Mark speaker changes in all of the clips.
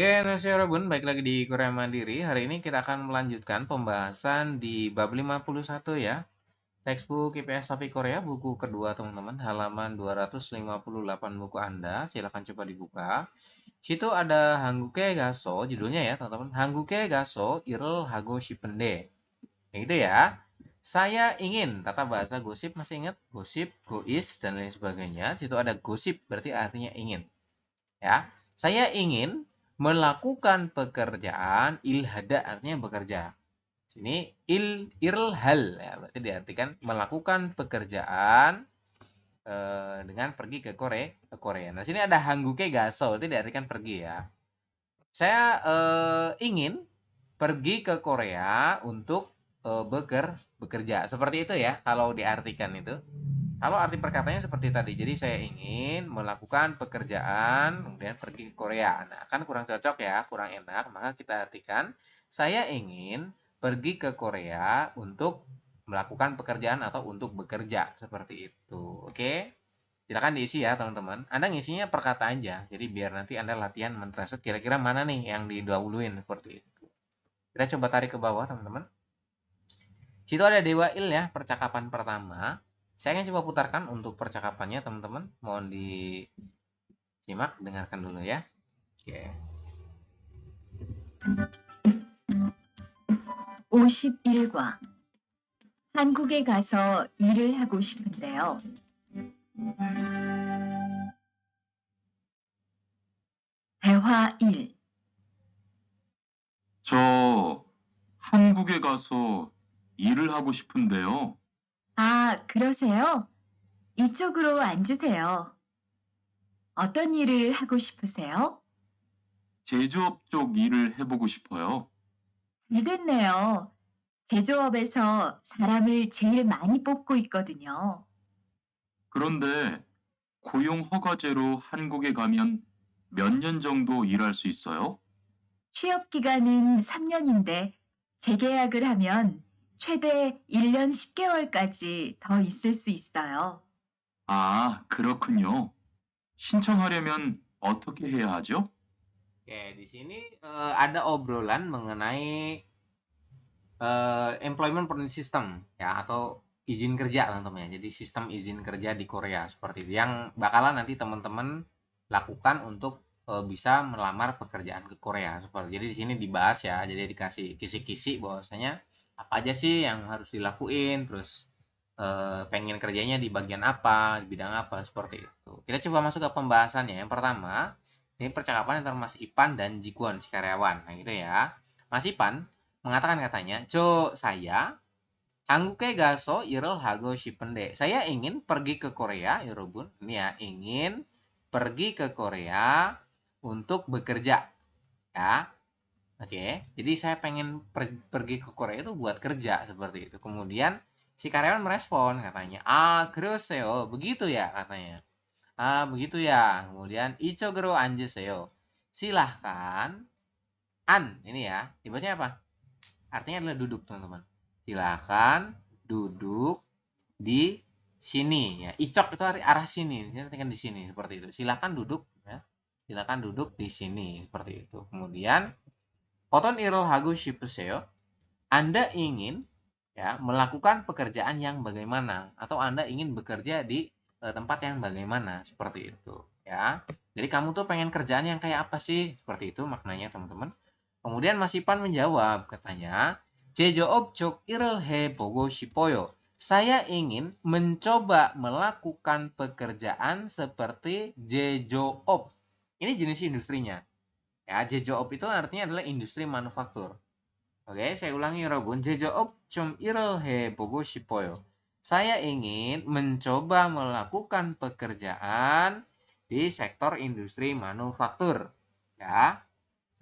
Speaker 1: Oke, Nasyarabun, baik lagi di Korea Mandiri. Hari ini kita akan melanjutkan pembahasan di bab 51 ya. Textbook IPS Topik Korea, buku kedua teman-teman, halaman 258 buku Anda. Silahkan coba dibuka. Situ ada Hangguke Gaso, judulnya ya teman-teman. Hangguke Gaso Irel Hago Shipende. Kayak gitu ya. Saya ingin, tata bahasa gosip masih ingat? Gosip, gois, dan lain sebagainya. Situ ada gosip, berarti artinya ingin. Ya, saya ingin melakukan pekerjaan ilhada artinya bekerja. Sini irhal ya, berarti diartikan melakukan pekerjaan dengan pergi ke Korea. Nah, sini ada hangguke gaso, itu diartikan pergi ya. Saya ingin pergi ke Korea untuk bekerja. Seperti itu ya kalau diartikan itu. Kalau arti perkataannya seperti tadi, jadi saya ingin melakukan pekerjaan, kemudian pergi ke Korea. Nah, kan kurang cocok ya, kurang enak, maka kita artikan, saya ingin pergi ke Korea untuk melakukan pekerjaan atau untuk bekerja, seperti itu. Oke? Silakan diisi ya, teman-teman. Anda ngisinya perkata aja, jadi biar nanti Anda latihan mentranslate kira-kira mana nih yang didahuluin, seperti itu. Kita coba tarik ke bawah, teman-teman. Situ ada Dewa Il ya, percakapan pertama. Saya akan coba putarkan untuk percakapannya, teman-teman. Mohon disimak, dengarkan dulu ya. Oke.
Speaker 2: 51과 한국에 가서 일을 하고 싶은데요. 대화 1.
Speaker 3: 저 한국에 가서 일을 하고 싶은데요.
Speaker 2: 아, 그러세요? 이쪽으로 앉으세요. 어떤 일을 하고 싶으세요?
Speaker 3: 제조업 쪽 일을 해보고 싶어요.
Speaker 2: 잘 됐네요. 제조업에서 사람을 제일 많이 뽑고 있거든요.
Speaker 3: 그런데 고용 허가제로 한국에 가면 몇 년 정도 일할 수 있어요?
Speaker 2: 취업 기간은 3년인데 재계약을 하면 최대 1년 10개월까지 더 있을 수 있어요.
Speaker 3: 아, 그렇군요. 신청하려면 어떻게 해야 하죠?
Speaker 1: Oke, di sini ada obrolan mengenai employment permit system ya atau izin kerja teman-teman ya. Jadi sistem izin kerja di Korea seperti itu yang bakalan nanti teman-teman lakukan untuk bisa melamar pekerjaan ke Korea seperti. Jadi di sini dibahas ya. Jadi dikasih kisi-kisi bahwasanya apa aja sih yang harus dilakuin, terus pengen kerjanya di bagian apa, di bidang apa seperti itu. Kita coba masuk ke pembahasannya. Yang pertama, ini percakapan antara Mas Ipan dan Jiguan si karyawan. Nah, gitu ya. Mas Ipan mengatakan katanya, "Jo, saya 한국에 가서 일을 하고 싶은데." Saya ingin pergi ke Korea, 여러분. Ini ya, ingin pergi ke Korea untuk bekerja. Ya. Oke. Jadi saya pengen pergi ke Korea itu buat kerja seperti itu. Kemudian si karyawan merespon katanya, "Ah, 그러세요." Begitu ya katanya. Ah, begitu ya. Kemudian 이쪽으로 앉으세요. Silahkan. Ini ya. Dibacanya apa? Artinya adalah duduk, teman-teman. Silakan duduk di sini ya. Icok itu arah sini, artinya di sini seperti itu. Silakan duduk ya. Silakan duduk di sini seperti itu. Kemudian Oton Irol Hagu Shipuseo, Anda ingin ya melakukan pekerjaan yang bagaimana atau Anda ingin bekerja di tempat yang bagaimana seperti itu ya. Jadi kamu tuh pengen kerjaan yang kayak apa sih? Seperti itu maknanya, teman-teman. Kemudian Mas Ipan menjawab, katanya, "제조업 쪽 일을 해보고 싶어요." Saya ingin mencoba melakukan pekerjaan seperti 제조업. Ini jenis industrinya. Ya, 제조업 itu artinya adalah industri manufaktur. Oke, saya ulangi 여러분. 제조업 좀 일을 해보고 싶어요. Saya ingin mencoba melakukan pekerjaan di sektor industri manufaktur. Ya,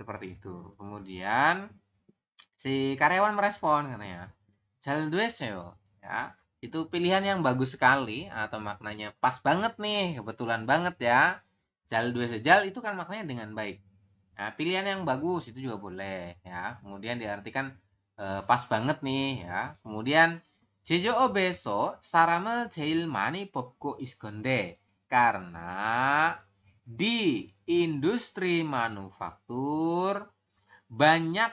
Speaker 1: seperti itu. Kemudian si karyawan merespon katanya, "잘 됐어요." Ya, itu pilihan yang bagus sekali atau maknanya pas banget nih, kebetulan banget ya. "잘 됐어요." Jal itu kan maknanya dengan baik. Nah, pilihan yang bagus itu juga boleh ya. Kemudian diartikan pas banget nih ya. Kemudian 제조업에서 사람을 제일 많이 뽑고 있건데 karena di industri manufaktur banyak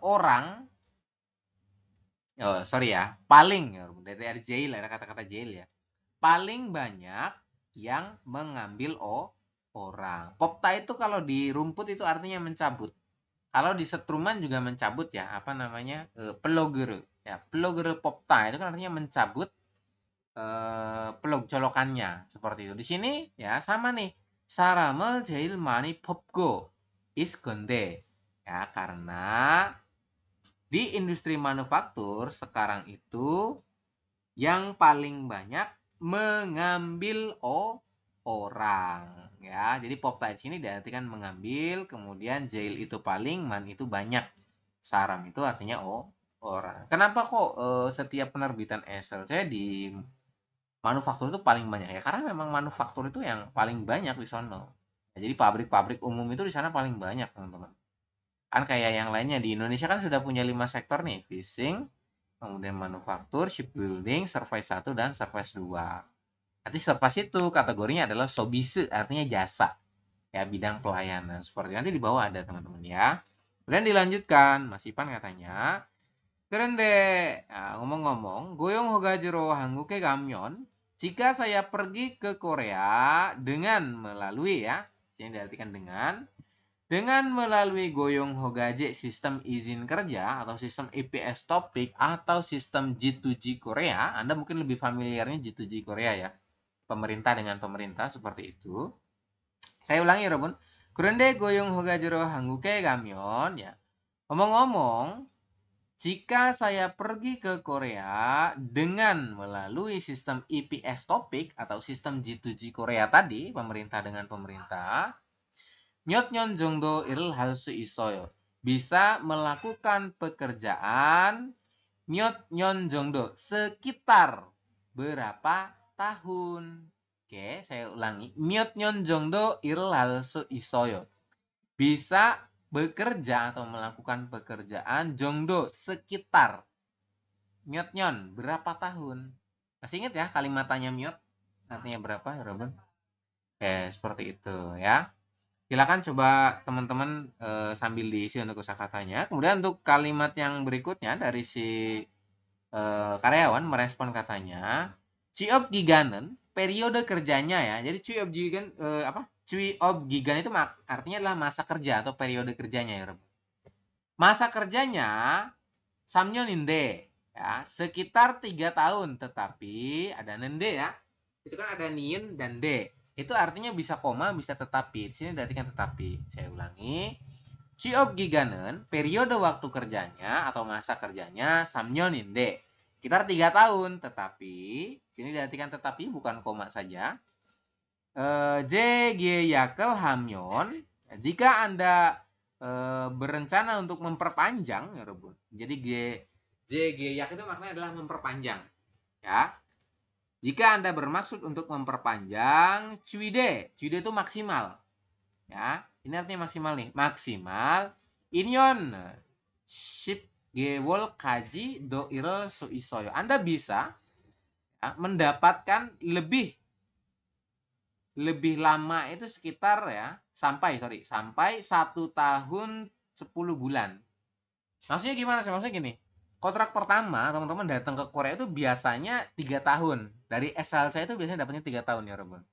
Speaker 1: orang, paling ya, dari jail, ada kata-kata jail ya. Paling banyak yang mengambil orang. Popta itu kalau di rumput itu artinya mencabut. Kalau di setruman juga mencabut ya, apa namanya? Pelogere. Ya, pelogere popta itu kan artinya mencabut pelog colokannya seperti itu. Di sini ya sama nih. 사람을 제일 많이 뽑고 있건데. Ya, karena di industri manufaktur sekarang itu yang paling banyak mengambil orang ya. Jadi popta di sini diartikan mengambil, kemudian jail itu paling, man itu banyak. Saram itu artinya orang. Kenapa kok setiap penerbitan SLC di manufaktur itu paling banyak ya? Karena memang manufaktur itu yang paling banyak di sono. Ya, jadi pabrik-pabrik umum itu di sana paling banyak, teman-teman. Kan kayak yang lainnya di Indonesia kan sudah punya 5 sektor nih, fishing, kemudian manufaktur, shipbuilding, service 1 dan service 2. Nanti service itu kategorinya adalah sobise, artinya jasa. Ya, bidang pelayanan. Seperti nanti di bawah ada, teman-teman ya. Kemudian dilanjutkan, Mas Ipan katanya, 그런데 ngomong-ngomong, goyong hogajiro 한국에 가면 jika saya pergi ke Korea dengan melalui ya, yang diartikan dengan melalui goyong hogaje sistem izin kerja atau sistem EPS topik atau sistem G2G Korea, Anda mungkin lebih familiarnya G2G Korea ya. Pemerintah dengan pemerintah seperti itu. Saya ulangi, 여러분. 그런데 고용 허가제로 한국에 가면 ya. Ngomong-ngomong, jika saya pergi ke Korea dengan melalui sistem EPS topik atau sistem G2G Korea tadi, pemerintah dengan pemerintah, 몇 년 정도 일을 할 수 있어요. Bisa melakukan pekerjaan 몇 년 정도, sekitar berapa tahun. Oke, saya ulangi. 몇 년 정도 일을 할 수 있어요. Bisa bekerja atau melakukan pekerjaan 정도, sekitar. 몇 년, berapa tahun. Masih ingat ya kalimatannya 몇? Artinya berapa, ya, Robin? Oke, seperti itu ya. Silakan coba teman-teman sambil diisi untuk kosakatanya. Kemudian untuk kalimat yang berikutnya dari si karyawan merespon katanya, 취업 기간은 periode kerjanya ya. Jadi 취업 기간 취업 기간 itu artinya adalah masa kerja atau periode kerjanya ya, Masa kerjanya 3년인데 ya, sekitar 3 tahun, tetapi ada nende ya. Itu kan ada niun dan de. Itu artinya bisa koma, bisa tetapi. Di sini diartikan tetapi. Saya ulangi. 취업 기간은 periode waktu kerjanya atau masa kerjanya 3년인데 sekitar 3 tahun, tetapi sini diartikan tetapi bukan koma saja. 재계약을 하면 jika Anda berencana untuk memperpanjang ya, Rebun. Jadi 재계약 itu maknanya adalah memperpanjang. Ya. Jika Anda bermaksud untuk memperpanjang, cuide itu maksimal. Ya, ini artinya maksimal nih. Maksimal 1년 10개월까지 더 일할 수 있어요. Anda bisa ya, mendapatkan lebih lama itu sekitar ya sampai 1 tahun 10 bulan. Maksudnya gimana sih? Maksudnya gini. Kontrak pertama, teman-teman datang ke Korea itu biasanya 3 tahun. Dari SLC itu biasanya dapatnya 3 tahun ya, Robon.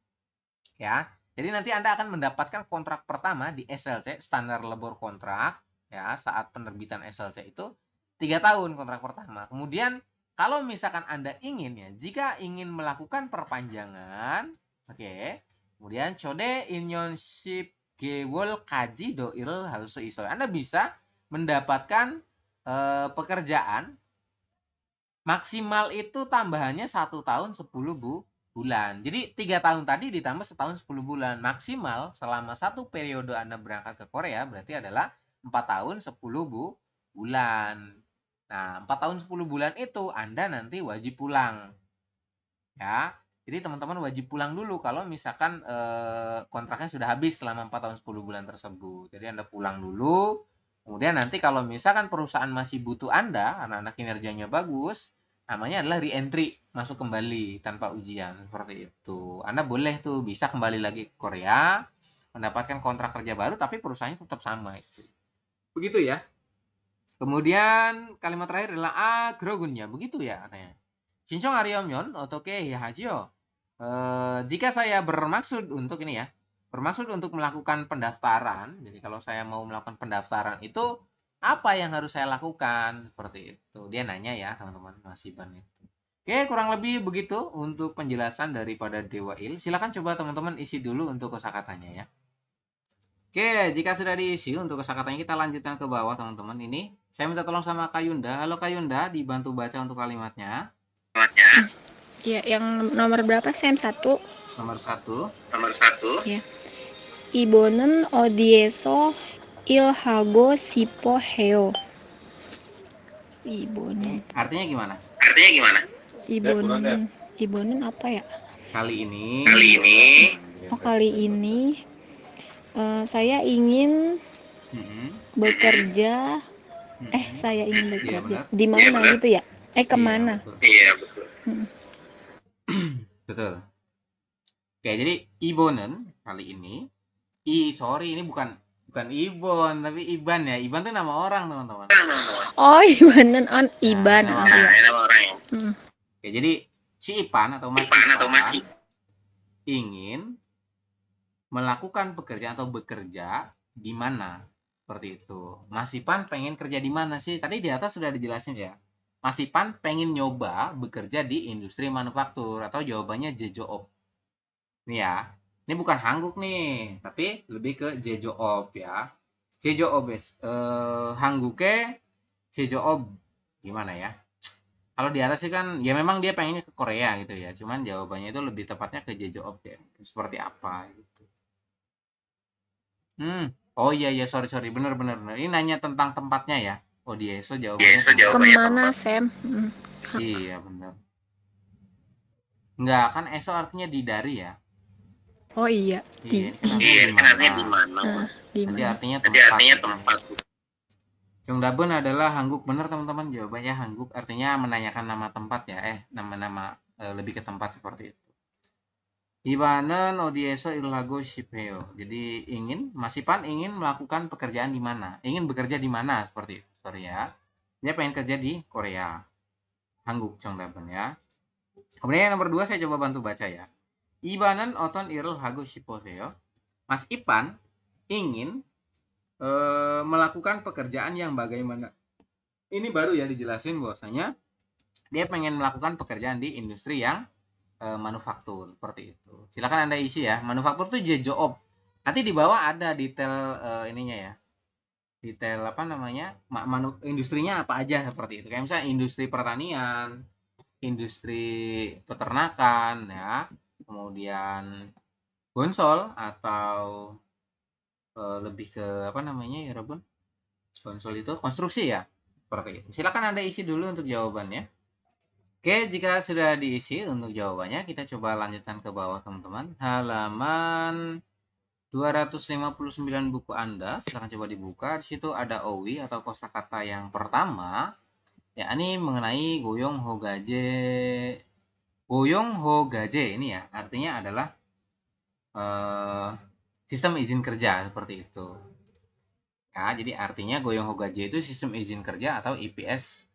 Speaker 1: Ya. Jadi nanti Anda akan mendapatkan kontrak pertama di SLC, standar labor kontrak, ya, saat penerbitan SLC itu 3 tahun kontrak pertama. Kemudian kalau misalkan Anda ingin ya, jika ingin melakukan perpanjangan, oke. Kemudian chode inyeonship gewol kaji doil harus isoy. Anda bisa mendapatkan pekerjaan maksimal itu tambahannya 1 tahun 10 bulan. Jadi 3 tahun tadi ditambah 1 tahun 10 bulan. Maksimal selama 1 periode Anda berangkat ke Korea berarti adalah 4 tahun 10 bulan. Nah, 4 tahun 10 bulan itu Anda nanti wajib pulang. Ya. Jadi teman-teman wajib pulang dulu kalau misalkan kontraknya sudah habis selama 4 tahun 10 bulan tersebut. Jadi Anda pulang dulu. Kemudian nanti kalau misalkan perusahaan masih butuh Anda, karena kinerjanya bagus, namanya adalah re-entry. masuk kembali tanpa ujian seperti itu. Anda boleh tuh bisa kembali lagi ke Korea, mendapatkan kontrak kerja baru tapi perusahaannya tetap sama itu. Begitu ya. Kemudian kalimat terakhir adalah grogunnya. Begitu ya katanya. Shinchong Aryomyon otoke hihajiyo. Jika saya bermaksud untuk ini ya, bermaksud untuk melakukan pendaftaran. Jadi kalau saya mau melakukan pendaftaran itu apa yang harus saya lakukan? Seperti itu. Dia nanya ya teman-teman, Mas Iban itu. Oke, kurang lebih begitu untuk penjelasan daripada Dewa Il. Silakan coba teman-teman isi dulu untuk kosakatanya ya. Oke, jika sudah diisi untuk kosakatanya kita lanjutkan ke bawah teman-teman. Ini saya minta tolong sama Kayunda. Halo Kayunda, dibantu baca untuk kalimatnya.
Speaker 4: Ya, yang nomor berapa, Sam? 1.
Speaker 1: Nomor 1.
Speaker 4: Ya. 이번은 어디에서 일하고 싶어 해요? 이번은
Speaker 1: Artinya gimana?
Speaker 4: 이번은 apa ya?
Speaker 1: Kali ini.
Speaker 4: Kali ini saya ingin bekerja. Saya ingin bekerja. Di mana gitu ya? Kemana?
Speaker 1: Iya, betul. Betul. Oke, jadi Ibonen kali ini. Sorry, ini bukan Ibon, tapi Iban ya. Iban tuh nama orang, teman-teman.
Speaker 4: Oh, Ibanan on Iban.
Speaker 1: Nama orang ya. Oke, jadi si Ipan atau Mas Ipan ingin melakukan pekerjaan atau bekerja di mana? Seperti itu. Mas Ipan pengen kerja di mana sih? Tadi di atas sudah dijelasin ya. Mas Ipan pengen nyoba bekerja di industri manufaktur atau jawabannya Jejoop. Nih ya. Ini bukan hangguk nih, tapi lebih ke Jejoop ya. Jejoop guys. Hangguke Jejoop gimana ya? Kalau di atas sih kan ya memang dia pengennya ke Korea gitu ya. Cuman jawabannya itu lebih tepatnya ke Jejoop ya. Seperti apa gitu. Oh iya sorry bener. Ini nanya tentang tempatnya ya. Oh dia so jawabannya
Speaker 4: kemana, Sam?
Speaker 1: Iya bener. Enggak kan eso artinya di dari ya.
Speaker 4: Oh iya.
Speaker 1: Iya ini kan artinya di mana. Jadi artinya tempat. Jongdabun adalah hangguk bener teman-teman, jawabannya hangguk artinya menanyakan nama tempat ya. Nama-nama lebih ke tempat seperti itu. Ibanen odieso ilhago shipeo. Jadi Mas Ipan ingin melakukan pekerjaan di mana? Ingin bekerja di mana seperti itu. Sorry ya. Dia pengen kerja di Korea. Hangguk Jongdabun ya. Kemudian yang nomor 2 saya coba bantu baca ya. Ibanen oton ilhago shipeo. Mas Ipan ingin melakukan pekerjaan yang bagaimana? Ini baru ya dijelasin bahwasanya dia pengen melakukan pekerjaan di industri yang manufaktur seperti itu. Silakan Anda isi ya. Manufaktur itu Jejoop. Nanti di bawah ada detail ininya ya. Detail apa namanya? Industrinya apa aja seperti itu. Kayak misalnya industri pertanian, industri peternakan ya. Kemudian konsol atau lebih ke apa namanya ya Robun? Konsol itu konstruksi ya. Seperti itu. Silakan Anda isi dulu untuk jawabannya. Oke, jika sudah diisi untuk jawabannya, kita coba lanjutkan ke bawah teman-teman. Halaman 259 buku Anda, silakan coba dibuka. Di situ ada owi atau kosakata yang pertama, yakni mengenai goyong hogaje. Goyong hogaje ini ya, artinya adalah sistem izin kerja seperti itu. Ya, jadi artinya goyong hogaje itu sistem izin kerja atau IPS.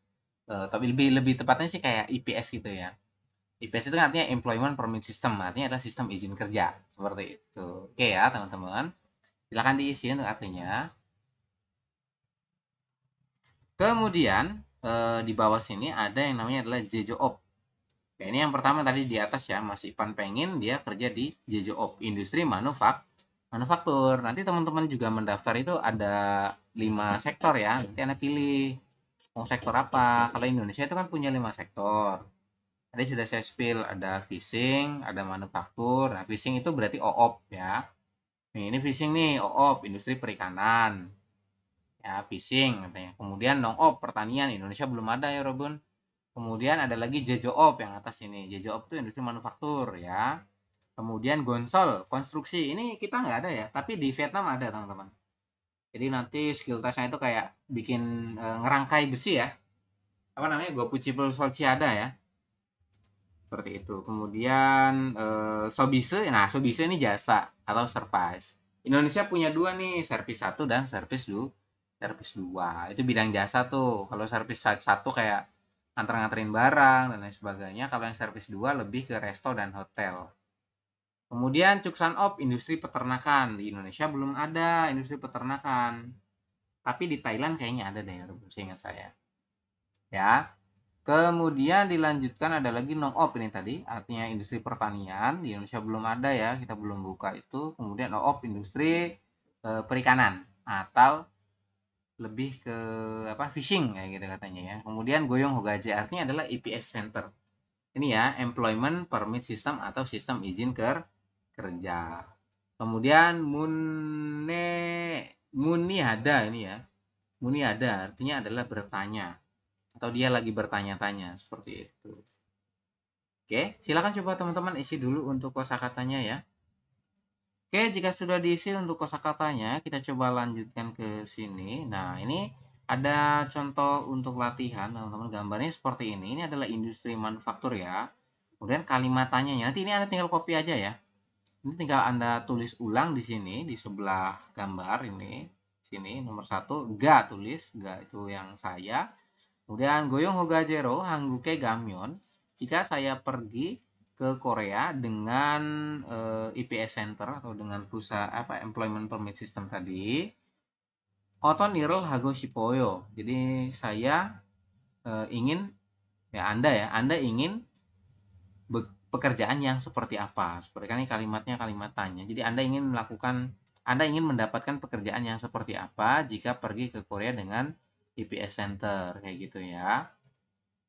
Speaker 1: Tapi lebih tepatnya sih kayak IPS gitu ya. IPS itu kan artinya Employment Permit System, artinya adalah sistem izin kerja seperti itu. Oke ya teman-teman, silakan diisi untuk artinya. Kemudian di bawah sini ada yang namanya adalah Jejoop. Ya, ini yang pertama tadi di atas ya, Mas Ipan pengen dia kerja di Jejoop, industri manufaktur. Nanti teman-teman juga mendaftar itu ada 5 sektor ya. Nanti Anda pilih mau sektor apa. Kalau Indonesia itu kan punya 5 sektor. Tadi sudah saya spill, ada fishing, ada manufaktur. Nah, fishing itu berarti OOP ya. Ini fishing nih, OOP, industri perikanan. Ya, fishing katanya. Kemudian non-OOP, pertanian. Indonesia belum ada ya, Robun. Kemudian ada lagi JJOP yang atas ini. JJOP itu industri manufaktur ya. Kemudian Gonsol, konstruksi. Ini kita nggak ada ya, tapi di Vietnam ada teman-teman. Jadi nanti skill testnya itu kayak bikin ngerangkai besi ya. Apa namanya? Gopucipul Solci ada ya. Seperti itu. Kemudian Sobise, nah Sobise ini jasa atau service. Indonesia punya dua nih, servis 1 dan servis 2. Itu bidang jasa tuh. Kalau servis 1 kayak nganter-nganterin barang dan lain sebagainya. Kalau yang servis 2 lebih ke resto dan hotel. Kemudian Cuksanop, industri peternakan. Di Indonesia belum ada industri peternakan. Tapi di Thailand kayaknya ada deh, seingat saya. Ya. Kemudian dilanjutkan ada lagi non-op ini tadi, artinya industri pertanian. Di Indonesia belum ada ya, kita belum buka itu. Kemudian non-op industri perikanan atau lebih ke apa fishing kayak gitu katanya ya. Kemudian Goyong Hogaje artinya adalah EPS Center. Ini ya, Employment Permit System atau sistem izin kerja. Kemudian Munihada ini ya. Munihada artinya adalah bertanya atau dia lagi bertanya-tanya seperti itu. Oke, silakan coba teman-teman isi dulu untuk kosakatanya ya. Oke, jika sudah diisi untuk kosakatanya, kita coba lanjutkan ke sini. Nah, ini ada contoh untuk latihan, teman-teman. Gambarnya seperti ini. Ini adalah industri manufaktur ya. Kemudian kalimat tanyanya, nanti ini Anda tinggal copy aja ya. Ini tinggal Anda tulis ulang di sini, di sebelah gambar ini. Sini, nomor 1, ga tulis. Ga itu yang saya. Kemudian Goyong Hogajero Hangguke Gamyeon. Jika saya pergi ke Korea dengan EPS Center atau dengan perusahaan Employment Permit System tadi, Oton Nirel Hago Shipoyo. Jadi saya ingin ya Anda ingin pekerjaan yang seperti apa? Seperti kan ini kalimatnya kalimat tanya. Jadi Anda ingin mendapatkan pekerjaan yang seperti apa jika pergi ke Korea dengan EPS Center kayak gitu ya.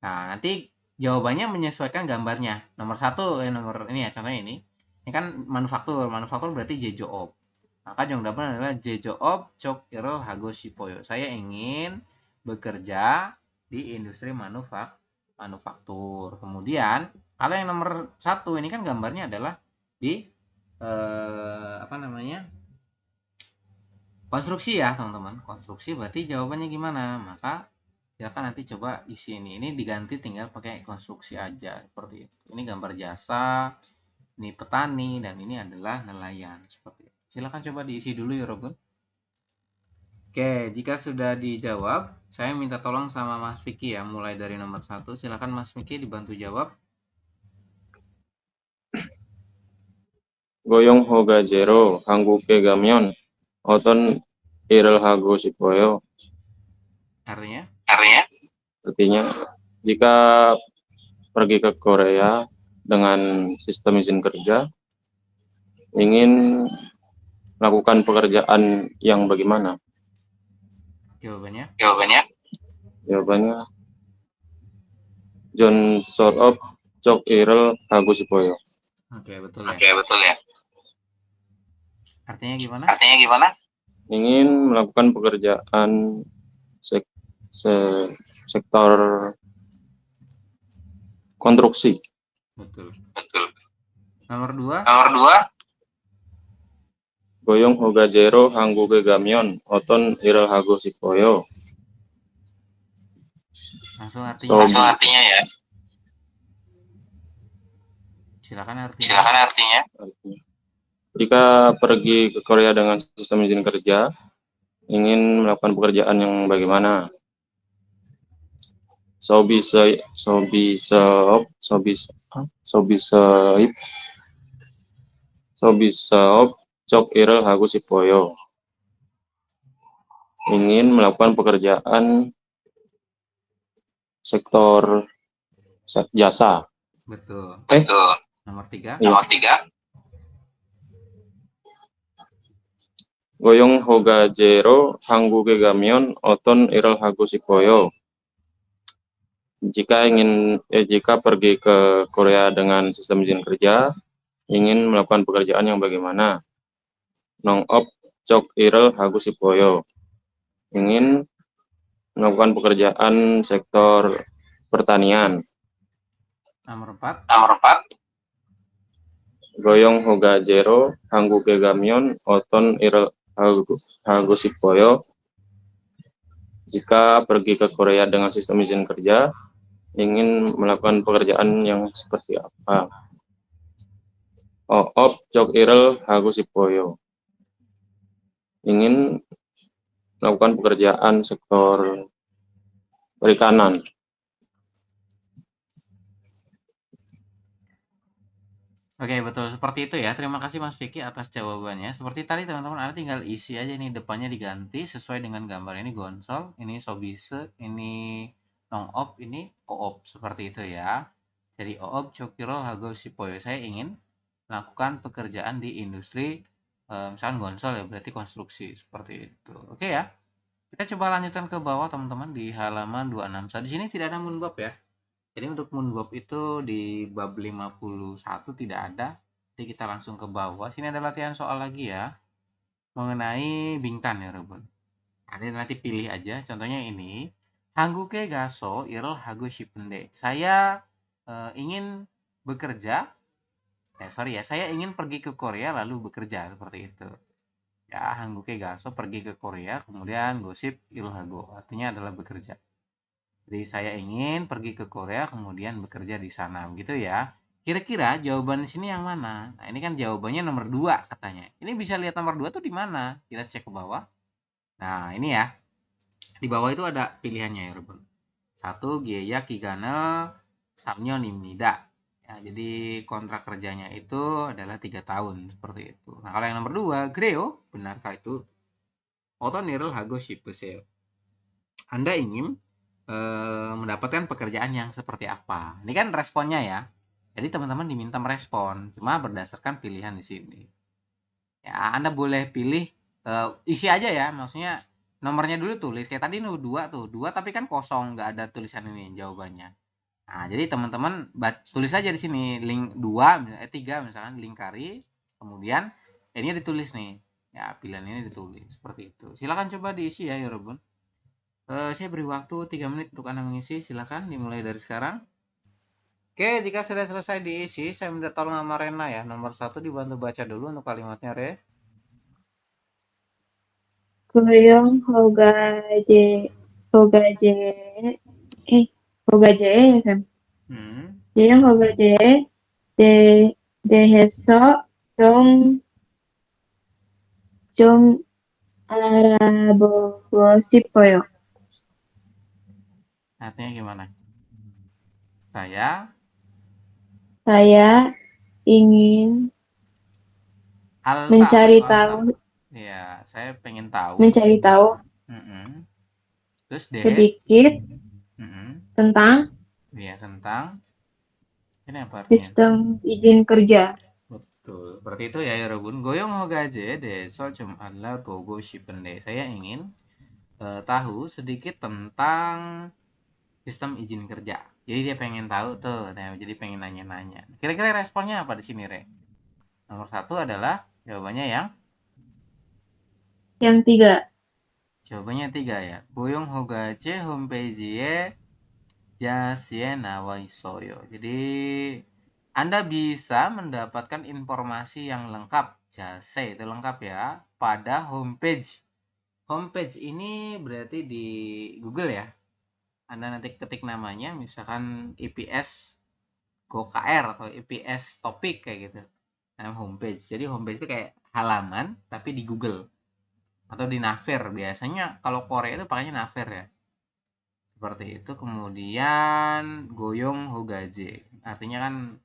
Speaker 1: Nah, nanti jawabannya menyesuaikan gambarnya. Nomor 1 nomor ini ya contohnya ini. Ini kan manufaktur. Manufaktur berarti jejoop. Maka jawaban adalah jejoop chok iro hago shipoyo. Saya ingin bekerja di industri manufaktur. Kemudian kalau yang nomor 1 ini kan gambarnya adalah di konstruksi ya teman-teman. Konstruksi berarti jawabannya gimana? Maka silakan nanti coba isi ini. Ini diganti tinggal pakai konstruksi aja seperti itu. Ini gambar jasa, ini petani, dan ini adalah nelayan seperti itu. Silakan coba diisi dulu ya Robun. Oke, jika sudah dijawab, saya minta tolong sama Mas Vicky ya, mulai dari nomor 1. Silakan Mas Vicky dibantu jawab.
Speaker 5: Goyong Hogajero Hangguke Gamyeon Oton Irel Hago Shipoyo.
Speaker 1: Artinya?
Speaker 5: Artinya, jika pergi ke Korea dengan sistem izin kerja, ingin melakukan pekerjaan yang bagaimana?
Speaker 1: Jawabannya?
Speaker 5: John Sorop Chok Irel Hago Shipoyo.
Speaker 1: Oke, betul ya. Artinya gimana?
Speaker 5: Ingin melakukan pekerjaan sektor konstruksi.
Speaker 1: Betul. Nomor 2.
Speaker 5: Goyong Hogajero Hangguke Gamyeon Oton Irel Hago Shipoyo.
Speaker 1: Langsung artinya ya. Silakan artinya.
Speaker 5: Jika pergi ke Korea dengan sistem izin kerja, ingin melakukan pekerjaan yang bagaimana? Sobiseop Chok Irel Hago Shipoyo. Ingin melakukan pekerjaan sektor jasa.
Speaker 1: Betul. Nomor 3.
Speaker 5: Goyong Hogajero Hangguke Gamyeon Oton Irel Hago Shipoyo. Jika pergi ke Korea dengan sistem izin kerja, ingin melakukan pekerjaan yang bagaimana? Nong-op Chok Irel Hago Shipoyo. Ingin melakukan pekerjaan sektor pertanian.
Speaker 1: Nomor 4.
Speaker 5: Goyong Hogajero Hangguke Gamyeon Oton Irel Hago Shipoyo. Jika pergi ke Korea dengan sistem izin kerja, ingin melakukan pekerjaan yang seperti apa? Oop Cok Irel Hago Sipoyo ingin melakukan pekerjaan sektor perikanan.
Speaker 1: Oke, betul seperti itu ya. Terima kasih Mas Vicky atas jawabannya. Seperti tadi teman-teman, Anda tinggal isi aja nih, depannya diganti sesuai dengan gambar ini Gonsol, ini Sobise, ini Nongop, ini Oop, seperti itu ya. Jadi Oop Cokiro Hago Sipoyo, saya ingin melakukan pekerjaan di industri misalkan Gonsol ya, berarti konstruksi seperti itu. Oke ya. Kita coba lanjutkan ke bawah teman-teman di halaman 26. Di sini tidak ada munbab ya. Jadi untuk moonbob itu di bab 51 tidak ada. Jadi kita langsung ke bawah. Sini ada latihan soal lagi ya. Mengenai Bingtan ya Rebun. Ada nanti pilih aja. Contohnya ini. Hanguke gaso irel hago shipende. Saya ingin bekerja. Saya ingin pergi ke Korea lalu bekerja. Seperti itu. Ya, Hanguke gaso pergi ke Korea. Kemudian gosip irel hago. Artinya adalah bekerja. Jadi saya ingin pergi ke Korea kemudian bekerja di sana, gitu ya. Kira-kira jawaban di sini yang mana? Nah, ini kan jawabannya nomor 2 katanya. Ini bisa lihat nomor 2 tuh di mana? Kita cek ke bawah. Nah, ini ya. Di bawah itu ada pilihannya ya, Rebun. 1 Gyeya Kiganel Samnyo Nimnida. Ya, jadi kontrak kerjanya itu adalah 3 tahun seperti itu. Nah, kalau yang nomor 2, Greo, benarkah itu? Otonirel Hago Shipuseo. Anda ingin mendapatkan pekerjaan yang seperti apa. Ini kan responnya ya. Jadi teman-teman diminta merespon, cuma berdasarkan pilihan di sini. Ya, Anda boleh pilih isi aja ya, maksudnya nomornya dulu tulis. Kayak tadi 2 tuh, 2 tapi kan kosong, nggak ada tulisan ini jawabannya. Nah, jadi teman-teman tulis aja di sini link 2, 3 misalkan lingkari, kemudian ini ditulis nih. Ya, pilihan ini ditulis seperti itu. Silakan coba diisi ya, Yorobun. Saya beri waktu 3 menit untuk Anda mengisi, silakan dimulai dari sekarang. Oke, jika sudah selesai diisi, saya minta tolong sama Rena ya. Nomor 1 dibantu baca dulu untuk kalimatnya, Re.
Speaker 6: Goyong hogaje hogaje ya kan? Goyong hogaje deheso 좀 알아보고 싶어요.
Speaker 1: Artinya gimana? Saya
Speaker 6: ingin mencari tahu.
Speaker 1: Ya, saya pengen tahu.
Speaker 6: Mencari tahu.
Speaker 1: Terus
Speaker 6: sedikit tentang.
Speaker 1: Ya, tentang. Ini apa artinya?
Speaker 6: Sistem izin kerja.
Speaker 1: Betul. Seperti itu ya, Yorobun. Goyong hogaje deso 좀 알아보고 싶은데. Saya ingin tahu sedikit tentang sistem izin kerja. Jadi dia pengen tahu tuh, nah, jadi pengen nanya-nanya. Kira-kira responnya apa di sini, Re? Nomor 1 adalah jawabannya yang
Speaker 6: 3.
Speaker 1: Jawabannya 3 ya. Goyong hogaje homepage jasie nawaisoyo. Jadi Anda bisa mendapatkan informasi yang lengkap. Jase itu lengkap ya. Pada homepage. Homepage ini berarti di Google ya. Anda nanti ketik namanya, misalkan IPS GoKR atau IPS topik kayak gitu. Nah, homepage. Jadi homepage itu kayak halaman tapi di Google atau di Naver. Biasanya kalau Korea itu pakainya Naver ya. Seperti itu. Kemudian goyong hogaje. Artinya kan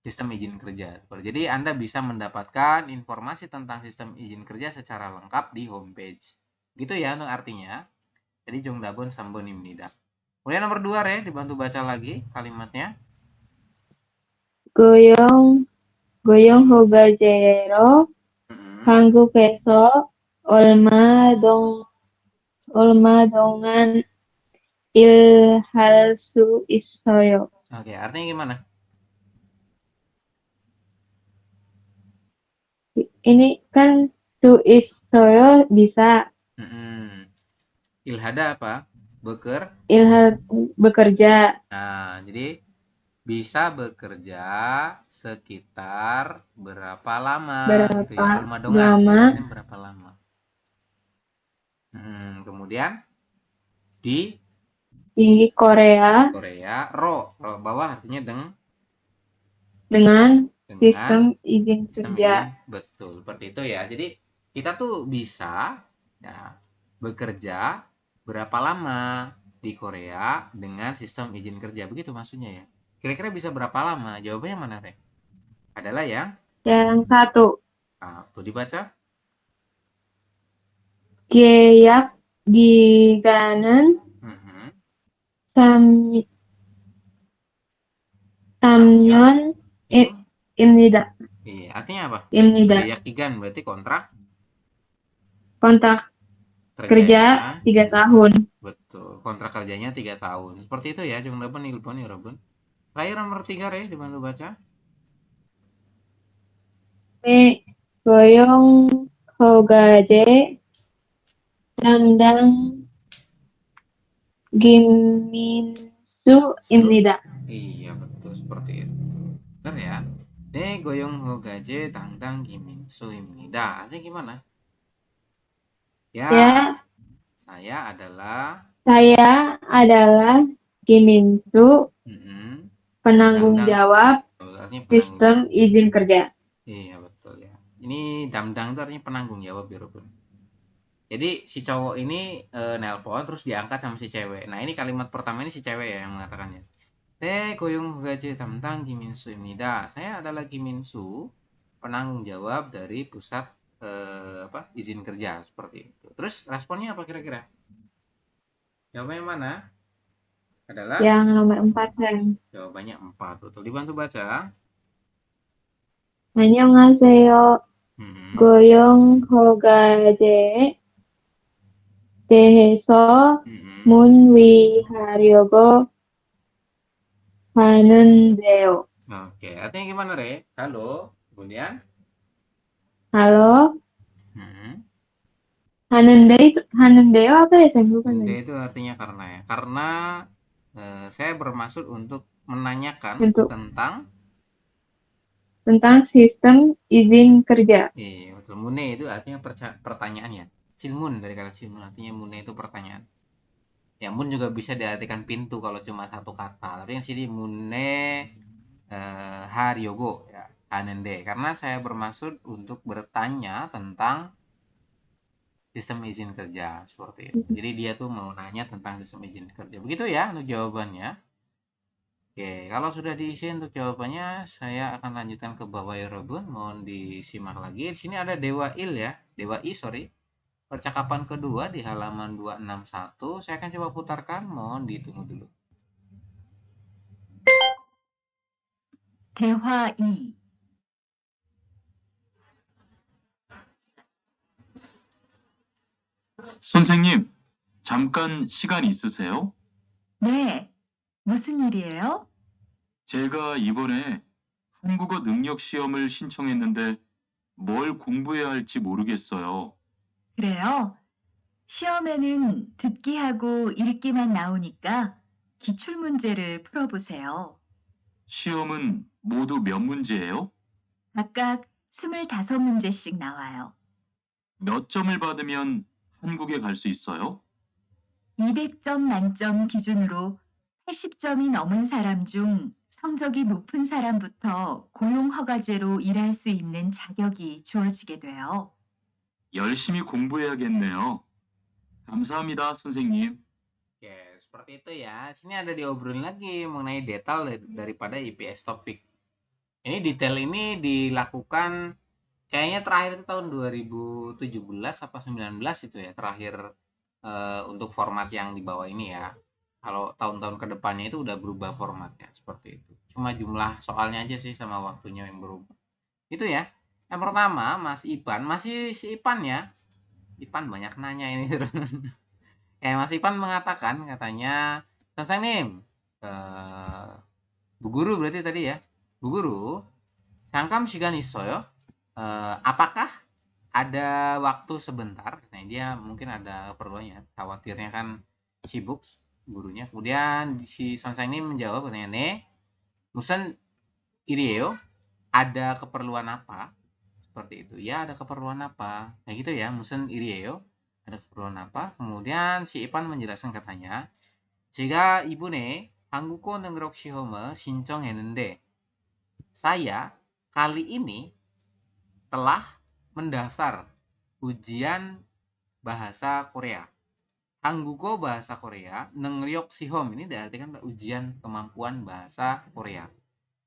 Speaker 1: sistem izin kerja. Jadi Anda bisa mendapatkan informasi tentang sistem izin kerja secara lengkap di homepage. Gitu ya untuk artinya. Jadi Jongdabon Sambonimnida. Kemudian nomor 2, Re, dibantu baca lagi kalimatnya.
Speaker 6: Goyong hogajero 한국에서 얼마 동안 일할 수 있어요.
Speaker 1: Oke, artinya gimana?
Speaker 6: Ini kan su 있어요 bisa.
Speaker 1: Ilhada apa?
Speaker 6: Bekerja.
Speaker 1: Nah, jadi bisa bekerja sekitar berapa lama? Gitu ya. Lama. Berapa lama? Kemudian di
Speaker 6: tinggi Korea
Speaker 1: Korea. Ro bawah artinya
Speaker 6: dengan
Speaker 1: dengan
Speaker 6: sistem izin
Speaker 1: sistem
Speaker 6: kerja.
Speaker 1: izin. Betul, seperti itu ya. Jadi kita tuh bisa ya bekerja berapa lama di Korea dengan sistem izin kerja. Begitu maksudnya ya. Kira-kira bisa berapa lama? Jawabannya mana, Re? Adalah yang
Speaker 6: Yang satu,
Speaker 1: tuh dibaca.
Speaker 6: 계약 기간은
Speaker 1: Mhm.
Speaker 6: 3년입니다.
Speaker 1: Im. Iya, artinya apa? Gaya kigan berarti kontrak
Speaker 6: kontrak
Speaker 1: kerjanya.
Speaker 6: kerja 3 tahun.
Speaker 1: Betul, kontrak kerjanya 3 tahun. Seperti itu ya, jumlahnya ilpon ya, Robun. Terakhir nomor 3, Re, dibantu baca.
Speaker 6: 네, 고용 허가제 담당 김민수입니다.
Speaker 1: Iya, betul seperti itu. Benar ya. Ne goyong ho gaje tangtang gimin suimnida. Artinya gimana? Ya,
Speaker 6: Ya,
Speaker 1: saya
Speaker 6: adalah Giminsu,
Speaker 1: mm,
Speaker 6: penanggung
Speaker 1: damdang.
Speaker 6: jawab
Speaker 1: Artinya penanggung
Speaker 6: sistem
Speaker 1: jawab.
Speaker 6: izin kerja.
Speaker 1: Iya, betul ya. Ini damdang itu artinya penanggung jawab ya, Robun. Jadi si cowok ini nelpon terus diangkat sama si cewek. Nah, ini kalimat pertama ini si cewek ya yang mengatakannya. Ne goyong ho gaje tangtang gimin suimnida. Saya adalah Giminsu, penanggung jawab dari pusat izin kerja seperti itu. Terus responnya apa kira-kira? Jawabannya mana? Adalah
Speaker 6: Yang nomor 4, Sayang.
Speaker 1: jawabannya 4. Betul. Dibantu baca.
Speaker 6: 안녕하세요.
Speaker 1: Hmm.
Speaker 6: 고용 허가제에 대해서
Speaker 1: Hmm.
Speaker 6: 문의하려고 하는데요.
Speaker 1: Oke, artinya gimana, Re? Halo. Kemudian
Speaker 6: Halo?
Speaker 1: hmm.
Speaker 6: 하는데요 apa ya, saya lupa
Speaker 1: Ende
Speaker 6: tadi.
Speaker 1: itu artinya karena ya. Karena saya bermaksud untuk menanyakan
Speaker 6: Untuk
Speaker 1: tentang
Speaker 6: tentang sistem izin kerja.
Speaker 1: betul. Mune itu artinya pertanyaan ya. Cilmun dari kata cilmun artinya mune itu pertanyaan. Ya, mun juga bisa diartikan pintu kalau cuma satu kata. Tapi yang sini mune haryogo ya. Hanende. Karena saya bermaksud untuk bertanya tentang sistem izin kerja seperti itu. Jadi dia tuh mau nanya tentang sistem izin kerja. Begitu ya untuk jawabannya. Oke, kalau sudah diisi untuk jawabannya, saya akan lanjutkan ke bawah ya, Robun. Mohon disimak lagi. Di sini ada Dewa Il ya. Dewa I, sorry. Percakapan kedua di halaman 261. Saya akan coba putarkan. Mohon ditunggu dulu.
Speaker 2: 대화 2.
Speaker 3: 선생님, 잠깐 시간 있으세요?
Speaker 2: 네, 무슨 일이에요?
Speaker 3: 제가 이번에 한국어 능력 시험을 신청했는데 뭘 공부해야 할지 모르겠어요.
Speaker 2: 그래요? 시험에는 듣기하고 읽기만 나오니까 기출문제를 풀어보세요.
Speaker 3: 시험은 모두 몇 문제예요?
Speaker 2: 각각 25문제씩 나와요.
Speaker 3: 몇 점을 받으면 한국에 갈 수 있어요?
Speaker 2: 200점 만점 기준으로 80점이 넘은 사람 중 성적이 높은 사람부터 고용허가제로 일할 수 있는 자격이 주어지게 돼요.
Speaker 3: 열심히 공부해야겠네요. 감사합니다, 선생님.
Speaker 1: Oke, seperti itu ya. Sini ada diobrolin lagi mengenai detail daripada IPS topik. Ini detail ini dilakukan kayaknya terakhir itu tahun 2017 apa 19 itu ya, terakhir untuk format yang di bawah ini ya. Kalau tahun-tahun kedepannya itu udah berubah formatnya seperti itu. Cuma jumlah soalnya aja sih sama waktunya yang berubah. Itu ya. Yang pertama, Mas Ipan, masih si Ipan ya. Ipan banyak nanya ini. Mas Ipan mengatakan katanya, Nim, Bu Guru berarti tadi ya. Bu Guru, sangkam sigan isoyo. Apakah ada waktu sebentar? Nah, dia mungkin ada keperluannya. Khawatirnya kan sibuk gurunya. Kemudian si Nim menjawab katanya, "Ne, musen irieo, ada keperluan apa?" Seperti itu. Ya, ada keperluan apa? Kayak gitu ya, musen irieo, ada keperluan apa? Kemudian si Ipan menjelaskan katanya, 제가 이번에 한국어 능력 시험을 신청했는데 saya kali ini telah mendaftar ujian bahasa Korea. 한국어 bahasa Korea, 능력 시험 ini diartikan ujian kemampuan bahasa Korea.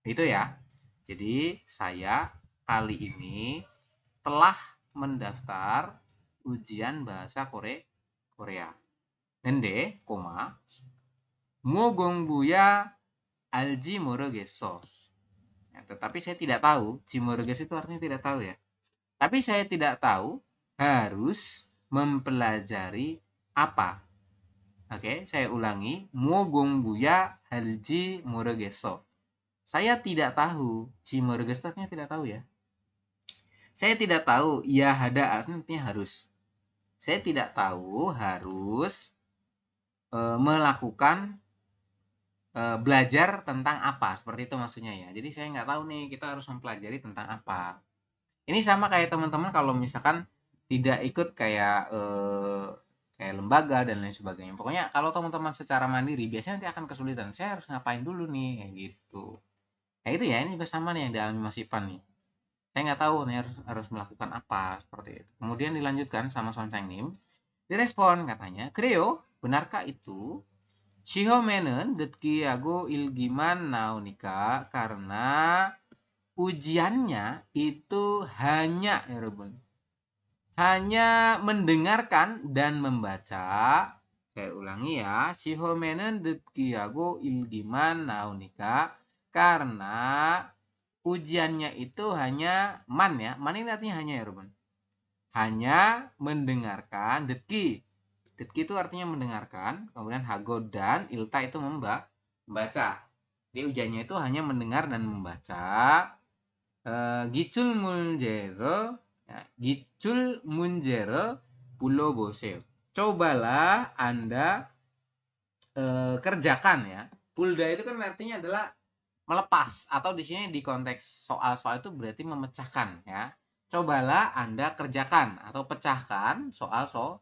Speaker 1: Itu ya. Jadi saya kali ini telah mendaftar ujian bahasa Korea. 근데, 무공부야 알지 모르겠어. Ya, tetapi saya tidak tahu. 모르겠어 itu artinya tidak tahu ya. Tapi saya tidak tahu harus mempelajari apa. Oke, saya ulangi. 무공부야 알지 모르겠어. Saya tidak tahu. 모르겠어 artinya tidak tahu ya. Saya tidak tahu. Ya hada artinya harus. Saya tidak tahu harus melakukan belajar tentang apa. Seperti itu maksudnya ya. Jadi saya nggak tahu nih kita harus mempelajari tentang apa. Ini sama kayak teman-teman kalau misalkan tidak ikut kayak lembaga dan lain sebagainya. Pokoknya kalau teman-teman secara mandiri biasanya nanti akan kesulitan. Saya harus ngapain dulu nih kayak gitu. Nah itu ya, ini juga sama nih yang dialami Mas Ivan nih. Saya nggak tahu nih harus melakukan apa seperti itu. Kemudian dilanjutkan sama Sonchangnim. Direspon katanya, 그래요? benarkah itu? 시험에는 듣기하고 읽기만 나오니까 karena ujiannya itu hanya 여러분 hanya mendengarkan dan membaca. Saya ulangi ya. 시험에는 듣기하고 읽기만 나오니까 karena ujiannya itu hanya man ya. Man ini artinya hanya ya, Ruben. Hanya mendengarkan. 듣기 itu artinya mendengarkan. Kemudian hago dan ilta itu membaca. Jadi ujiannya itu hanya mendengar dan membaca. 기출 문제를 ya, 기출 문제를 불러보세요. Cobalah Anda kerjakan ya. Pulda itu kan artinya adalah melepas, atau di sini di konteks soal-soal itu berarti memecahkan ya. Cobalah Anda kerjakan atau pecahkan soal-soal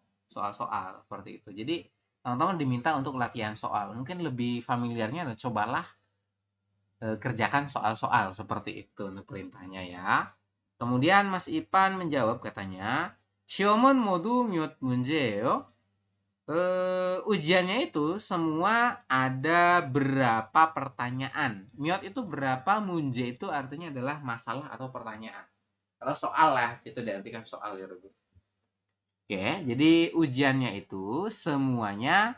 Speaker 1: seperti itu. Jadi teman-teman diminta untuk latihan soal. Mungkin lebih familiarnya adalah cobalah kerjakan soal-soal seperti itu untuk perintahnya ya. Kemudian Mas Ipan menjawab katanya, 시험은 모두 몇 문제예요? Ujiannya itu semua ada berapa pertanyaan. Miot itu berapa, munje itu artinya adalah masalah atau pertanyaan. Atau soal lah, itu diartikan soal ya Rubu. Oke, jadi ujiannya itu semuanya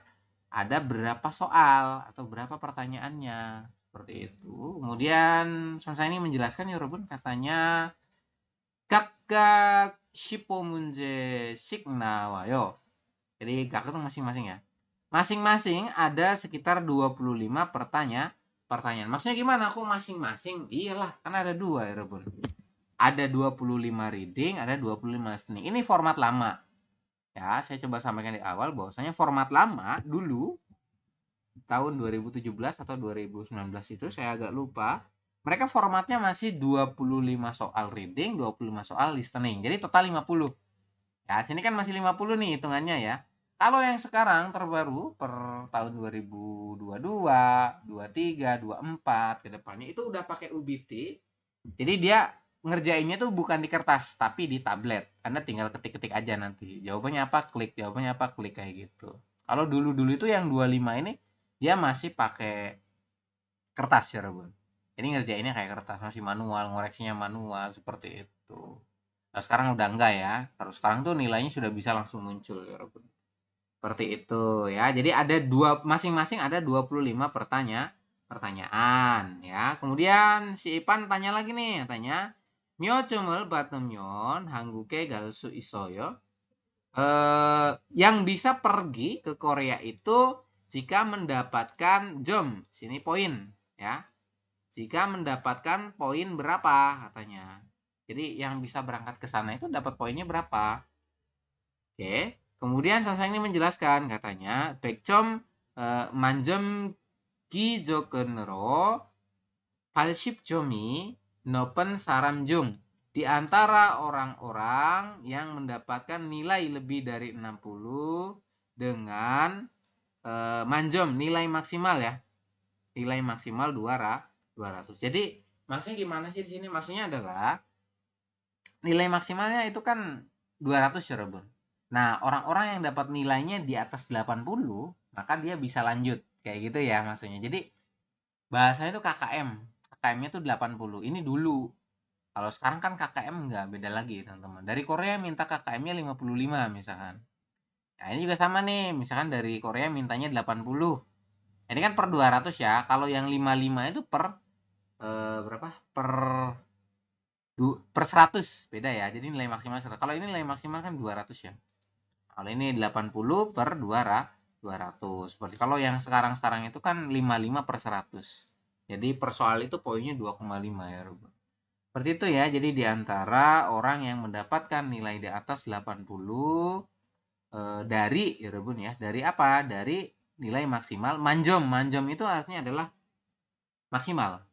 Speaker 1: ada berapa soal atau berapa pertanyaannya. Seperti itu. Kemudian Sonsa ini menjelaskan ya Rubu, katanya 각각 15문제씩 나와요. Jadi kakak itu masing-masing ya. Masing-masing ada sekitar 25 pertanyaan. Maksudnya gimana? Kok masing-masing? Iyalah, kan ada dua ya Rebun. Ada 25 reading, ada 25 listening. Ini format lama. Ya, saya coba sampaikan di awal bahwasanya format lama dulu tahun 2017 atau 2019 itu saya agak lupa. Mereka formatnya masih 25 soal reading, 25 soal listening. Jadi total 50. Ya, sini kan masih 50 nih hitungannya ya. Kalau yang sekarang terbaru per tahun 2022, 23, 24 ke depannya itu udah pakai UBT. Jadi dia ngerjainnya tuh bukan di kertas tapi di tablet. Anda tinggal ketik-ketik aja nanti. Jawabannya apa, klik. Jawabannya apa, klik kayak gitu. Kalau dulu-dulu itu yang 25 ini dia masih pakai kertas ya, Rebun. Jadi ngerjainnya kayak kertas, masih manual, ngoreksinya manual seperti itu. Nah, sekarang udah enggak ya. Terus sekarang tuh nilainya sudah bisa langsung muncul ya, Rebun. Seperti itu ya. Jadi ada masing-masing ada 25 pertanyaan ya. Kemudian si Ipan tanya lagi nih, tanya 몇 받으면 한국에 갈 수 있어요? Yang bisa pergi ke Korea itu jika mendapatkan jam, sini poin ya. Jika mendapatkan poin berapa katanya. Jadi yang bisa berangkat ke sana itu dapat poinnya berapa? Oke. Kemudian Sansang ini menjelaskan katanya 100점 만점 기준으로 80점이 높은 사람 중 di antara orang-orang yang mendapatkan nilai lebih dari 60 dengan manjom nilai maksimal ya. Nilai maksimal 200. Jadi maksudnya gimana sih di sini? Maksudnya adalah nilai maksimalnya itu kan 200 ya, Rebun. Nah, orang-orang yang dapat nilainya di atas 80, maka dia bisa lanjut. Kayak gitu ya maksudnya. Jadi bahasanya itu KKM. KKM-nya itu 80. Ini dulu. Kalau sekarang kan KKM nggak, beda lagi teman-teman. Dari Korea minta KKM-nya 55 misalkan. Nah, ini juga sama nih. Misalkan dari Korea mintanya 80. Ini kan per 200 ya. Kalau yang 55 itu per berapa? Per 100. Beda ya. Jadi nilai maksimal 100. Kalau ini nilai maksimal kan 200 ya. Kalau ini 80 per 200. Seperti kalau yang sekarang itu kan 55 per 100. Jadi per soal itu poinnya 2,5 ya, Ruben. Seperti itu ya. Jadi di antara orang yang mendapatkan nilai di atas 80 dari ya, Ruben ya. Dari apa? Dari nilai maksimal manjom. Manjom itu artinya adalah maksimal.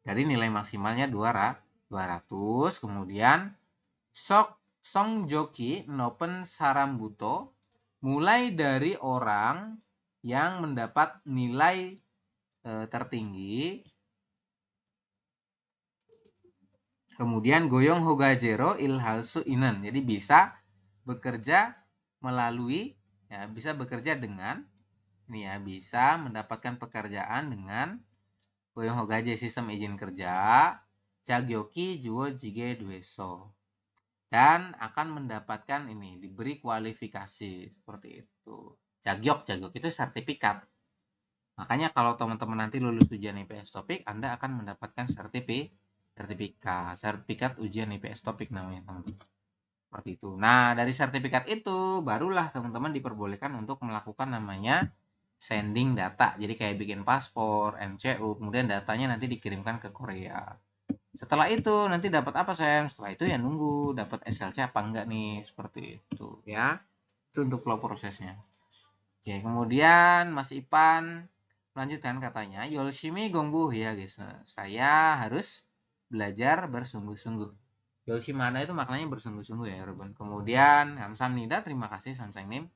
Speaker 1: Dari nilai maksimalnya 200. Kemudian Songjoki nopen sarambuto, mulai dari orang yang mendapat nilai tertinggi. Kemudian goyong hogajero ilhalsu inan. Jadi bisa bekerja melalui ya, bisa bekerja dengan ini ya, bisa mendapatkan pekerjaan dengan goyong hogaje sistem izin kerja. Jagyoki juo jige dueso. Dan akan mendapatkan ini, diberi kualifikasi seperti itu. Jagyok itu sertifikat. Makanya kalau teman-teman nanti lulus ujian IPS topik, Anda akan mendapatkan sertifikat ujian IPS topik namanya, teman-teman. Seperti itu. Nah, dari sertifikat itu barulah teman-teman diperbolehkan untuk melakukan namanya sending data. Jadi kayak bikin paspor, MCU, kemudian datanya nanti dikirimkan ke Korea. Setelah itu nanti dapat apa, Sam? Setelah itu ya nunggu dapat SLC apa enggak nih, seperti itu ya. Itu untuk flow prosesnya. Oke, kemudian Mas Ipan melanjutkan katanya, Yolshimi gongbu ya guys. Saya harus belajar bersungguh-sungguh. Yolshimana itu maknanya bersungguh-sungguh ya, Ruben. Kemudian Kamsahamnida, terima kasih Samsangnim.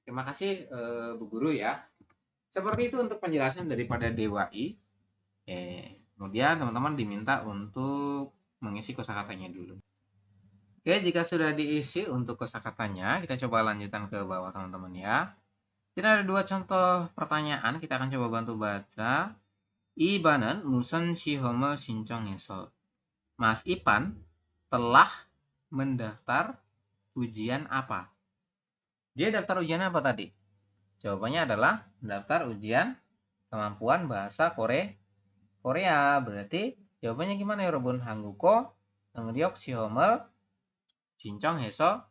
Speaker 1: Terima kasih Bu Guru ya. Seperti itu untuk penjelasan daripada Dewa I. Kemudian teman-teman diminta untuk mengisi kosakatanya dulu. Oke, jika sudah diisi untuk kosakatanya, kita coba lanjutkan ke bawah teman-teman ya. Ini ada 2 contoh pertanyaan, kita akan coba bantu baca. Ibanan muson shihome 신청해서. Mas Ipan telah mendaftar ujian apa? Dia daftar ujian apa tadi? Jawabannya adalah mendaftar ujian kemampuan bahasa Korea. Berarti jawabannya gimana ya, Robun? Hanguko ngeryok sihomel sincong heso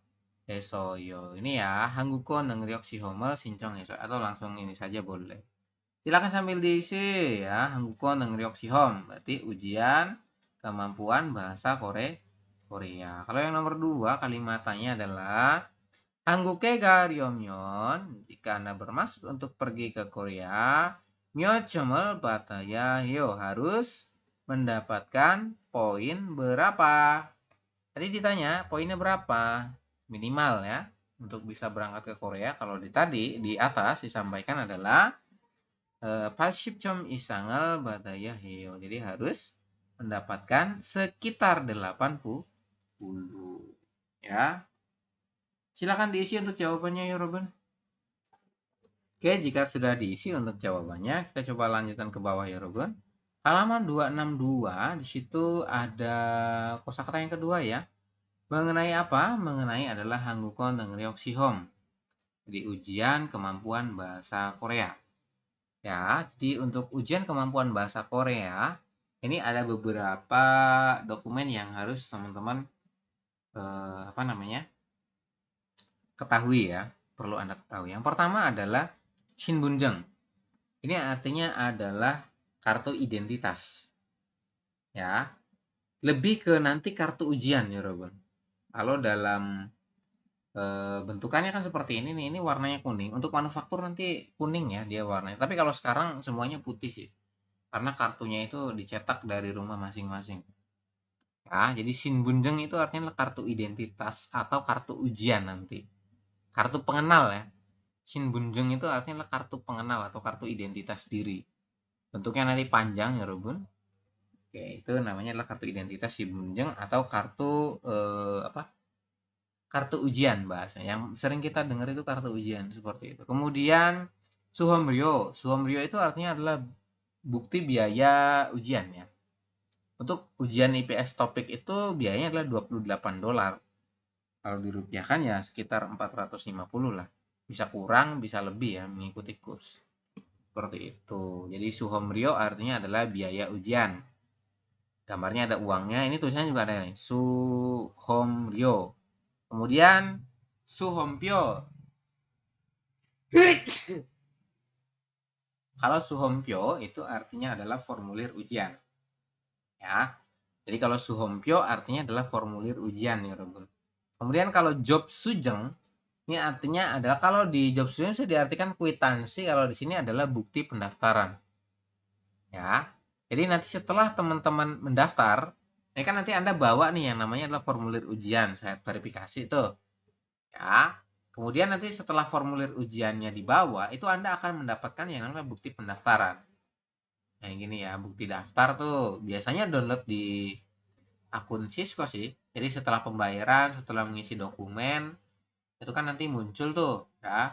Speaker 1: yo. Ini ya, Hanguko ngeryok sihomel sincong heso, atau langsung ini saja boleh. Silakan sambil diisi ya. Hanguko ngeryok sihom berarti ujian kemampuan bahasa Korea. Kalau yang nomor 2 kalimatnya adalah Hanguke ga ryomyon, jika Anda bermaksud untuk pergi ke Korea, Myochomel bataya yo, harus mendapatkan poin berapa? Tadi ditanya poinnya berapa? Minimal ya, untuk bisa berangkat ke Korea. Kalau di atas disampaikan adalah 80점 이상을 받아야 해요. Jadi harus mendapatkan sekitar 80 ya. Silakan diisi untuk jawabannya ya, Robin. Oke, jika sudah diisi untuk jawabannya, kita coba lanjutkan ke bawah ya, Robin. Halaman 262, di situ ada kosakata yang kedua ya. Mengenai apa? Mengenai adalah Hanguko ngeryok sihom. Jadi ujian kemampuan bahasa Korea. Ya, jadi untuk ujian kemampuan bahasa Korea, ini ada beberapa dokumen yang harus teman-teman ketahui ya, perlu Anda ketahui. Yang pertama adalah Shinbunjeong. Ini artinya adalah kartu identitas. Ya. Lebih ke nanti kartu ujian ya, Robin. Kalau dalam bentukannya kan seperti ini nih, ini warnanya kuning. Untuk manufaktur nanti kuning ya dia warnanya. Tapi kalau sekarang semuanya putih sih. Karena kartunya itu dicetak dari rumah masing-masing. Ya, jadi Shinbunjeong itu artinya kartu identitas atau kartu ujian nanti. Kartu pengenal ya. Shinbunjeng itu artinya adalah kartu pengenal atau kartu identitas diri. Bentuknya nanti panjang ya, Robun. Oke, itu namanya adalah kartu identitas Shinbunjeng atau kartu kartu ujian bahasa. Yang sering kita dengar itu kartu ujian seperti itu. Kemudian Suhomryo. Suhomryo itu artinya adalah bukti biaya ujian ya. Untuk ujian IPS topik itu biayanya adalah $28. Kalau dirupiahkan ya sekitar 450 lah. Bisa kurang, bisa lebih ya mengikuti kurs. Seperti itu. Jadi Suhomryo artinya adalah biaya ujian. Gambarnya ada uangnya. Ini tulisannya juga ada nih. Suhomryo. Kemudian Suhompyo. Kalau Suhompyo itu artinya adalah formulir ujian. Ya. Jadi kalau Suhompyo artinya adalah formulir ujian ya, Robun. Kemudian kalau Job Sujeng ini artinya adalah kalau di Job Sujeng sudah diartikan kwitansi, kalau di sini adalah bukti pendaftaran. Ya. Jadi nanti setelah teman-teman mendaftar, ini kan nanti Anda bawa nih yang namanya adalah formulir ujian, saya verifikasi itu. Ya. Kemudian nanti setelah formulir ujiannya dibawa, itu Anda akan mendapatkan yang namanya bukti pendaftaran. Nah, yang gini ya, bukti daftar tuh biasanya download di akun Sisco sih. Jadi setelah pembayaran, setelah mengisi dokumen, itu kan nanti muncul tuh ya,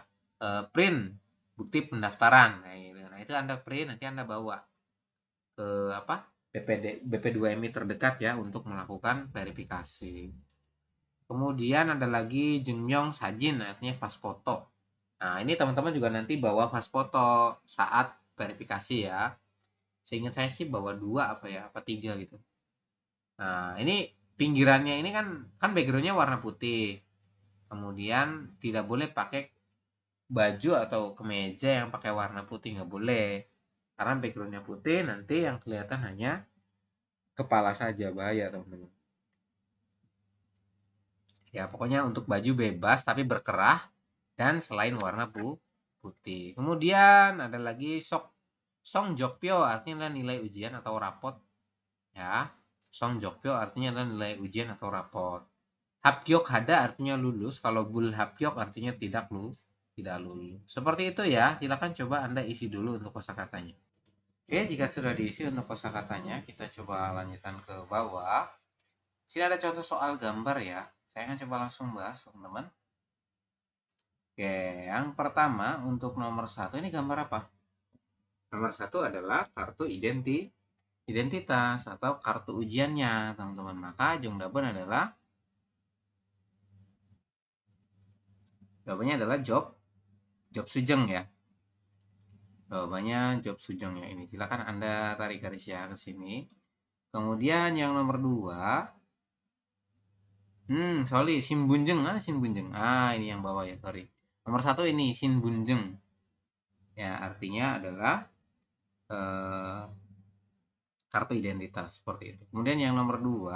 Speaker 1: print bukti pendaftaran. Nah, itu Anda print, nanti Anda bawa ke BP2MI terdekat ya untuk melakukan verifikasi. Kemudian ada lagi Jengyong Sajin, artinya fast foto. Nah, ini teman-teman juga nanti bawa fast foto saat verifikasi ya. Seingat saya sih bawa 2 apa 3 gitu. Nah, ini pinggirannya ini kan backgroundnya warna putih. Kemudian tidak boleh pakai baju atau kemeja yang pakai warna putih, nggak boleh. Karena backgroundnya putih, nanti yang kelihatan hanya kepala saja, bahaya teman-teman. Ya, pokoknya untuk baju bebas tapi berkerah dan selain warna putih. Kemudian ada lagi Songjokpyo artinya adalah nilai ujian atau rapot. Ya, Songjokpyo artinya adalah nilai ujian atau rapot. Hapkyok hada artinya lulus, kalau bul hapkyok artinya tidak lulus. Seperti itu ya, silakan coba Anda isi dulu untuk kosakatanya. Oke, jika sudah diisi untuk kosakatanya, kita coba lanjutkan ke bawah. Sini ada contoh soal gambar ya. Saya akan coba langsung bahas, teman-teman. Oke, yang pertama untuk nomor 1 ini gambar apa? Nomor 1 adalah kartu identitas atau kartu ujiannya, teman-teman. Maka jawabannya adalah Job Sujeng ya. Jawabannya Job Sujeng ya ini. Silakan Anda tarik garis ya ke sini. Kemudian yang nomor 2. Sorry, Shinbunjeng. Shinbunjeng. Ini yang bawah ya, sorry. Nomor 1 ini Shinbunjeng. Ya, artinya adalah kartu identitas seperti itu. Kemudian yang nomor 2,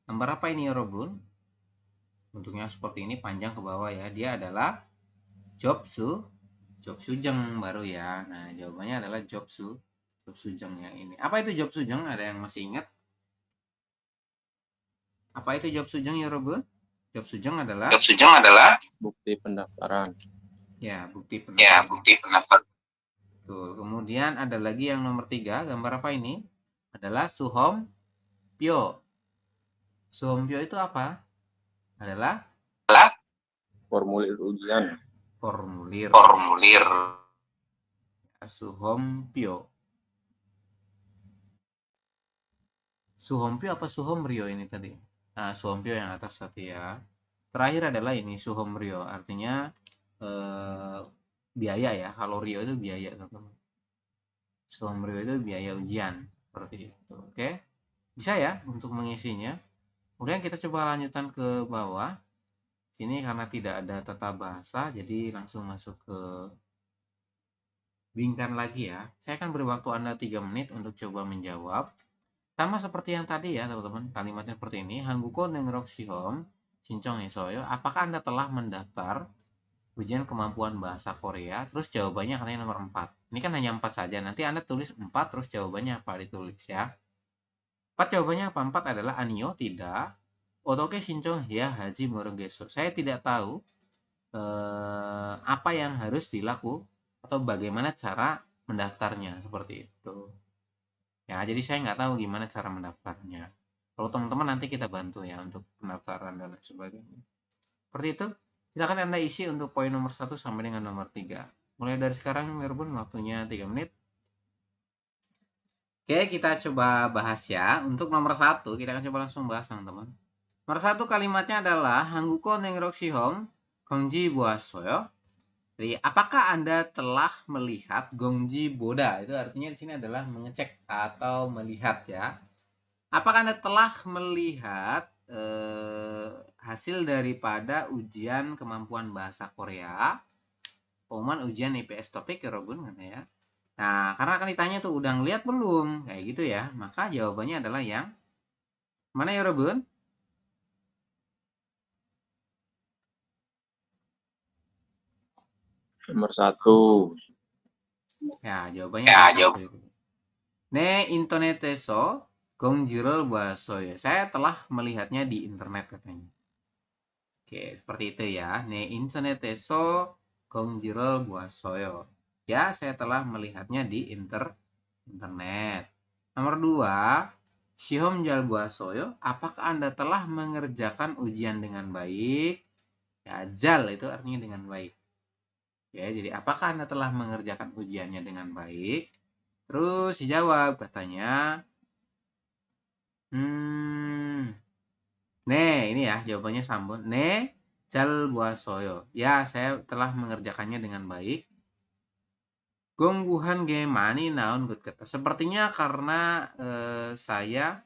Speaker 1: gambar apa ini ya, Robun? Bentuknya seperti ini, panjang ke bawah ya. Dia adalah Job Sujeng baru ya. Nah, jawabannya adalah Job Sujeng yang ini. Apa itu Job Sujeng? Ada yang masih ingat? Apa itu Job Sujeng ya, Robun? Job Sujeng adalah
Speaker 5: bukti pendaftaran.
Speaker 1: Ya, bukti pendaftaran. Tuh, kemudian ada lagi yang nomor 3, gambar apa ini? Adalah Suhompyo. Suhompyo itu apa? Adalah
Speaker 5: Formulir ujian.
Speaker 1: Formulir. Suhompyo. Suhompyo apa Suhomryo ini tadi? Nah, Suhompyo yang atas tadi ya. Terakhir adalah ini Suhomryo, artinya biaya ya. Kalau Ryo itu biaya, teman-teman. Suhomryo itu biaya ujian, seperti itu. Oke. Bisa ya untuk mengisinya. Kemudian kita coba lanjutkan ke bawah. Sini karena tidak ada tata bahasa, jadi langsung masuk ke bingkan lagi ya. Saya akan beri waktu Anda 3 menit untuk coba menjawab. Sama seperti yang tadi ya, teman-teman. Kalimatnya seperti ini. Hanguko nengrok shihom, sinchong esoyo. Apakah Anda telah mendaftar ujian kemampuan bahasa Korea? Terus jawabannya katanya nomor 4. Ini kan hanya 4 saja. Nanti Anda tulis 4, terus jawabannya apa ditulis ya. 4 jawabannya apa? 4 adalah anio, tidak. Otoke sinchong ya haji morogeso. Saya tidak tahu apa yang harus dilakukan atau bagaimana cara mendaftarnya, seperti itu. Ya, jadi saya nggak tahu gimana cara mendaftarnya. Kalau teman-teman nanti kita bantu ya untuk pendaftaran dan lain sebagainya. Seperti itu. Silakan Anda isi untuk poin nomor 1 sampai dengan nomor 3. Mulai dari sekarang, Mirbun, waktunya 3 menit. Oke, kita coba bahas ya. Untuk nomor 1, kita akan coba langsung bahas, teman-teman. Nomor 1 kalimatnya adalah Hanguko nengroksihom gongji buasoyo. Jadi, apakah Anda telah melihat gongji boda? Itu artinya di sini adalah mengecek atau melihat ya. Apakah Anda telah melihat hasil daripada ujian kemampuan bahasa Korea? Pengumuman ujian IPS topik Robun kan ya. Nah, karena akan ditanya tuh udah ngeliat belum? Kayak gitu ya. Maka jawabannya adalah yang mana ya, Robun?
Speaker 5: Nomor 1.
Speaker 1: Ya, jawabannya adalah 1. Ne interneteso gongjiral buasoyo. Saya telah melihatnya di internet katanya. Oke, seperti itu ya. Ne interneteso gongjiral buasoyo. Ya, saya telah melihatnya di internet. Nomor 2, Shihom jal buasoyo. Apakah Anda telah mengerjakan ujian dengan baik? Ya, jal itu artinya dengan baik. Ya, jadi apakah Anda telah mengerjakan ujiannya dengan baik? Terus dijawab katanya, ini ya jawabannya sambun. Ne jal buasoyo. Ya, saya telah mengerjakannya dengan baik. Gongguhan ge mani naon good kata. Sepertinya karena saya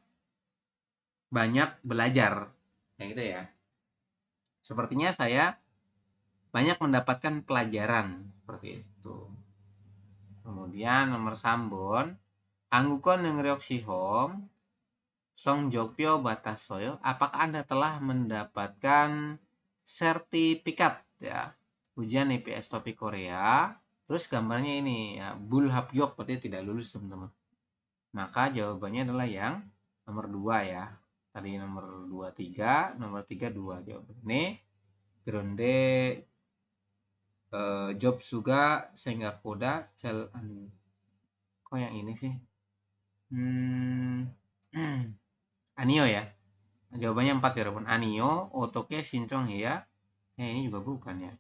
Speaker 1: banyak belajar. Kayak gitu ya. Sepertinya saya banyak mendapatkan pelajaran seperti itu. Kemudian nomor sambun, Anggukon nengreok sihom Song Jokpyo batas soyo. Apakah Anda telah mendapatkan sertifikat ya ujian IPS topik Korea? Terus gambarnya ini ya, bulhabyok berarti tidak lulus, teman-teman. Maka jawabannya adalah yang nomor 2 ya. Tadi nomor 2 3, nomor 3 2 jawabannya. Gronde job juga Senggakoda cel kok yang ini sih? Anio ya. Jawabannya 4 ya, teman. Anio, otoke shincong ya. Ini juga bukan ya.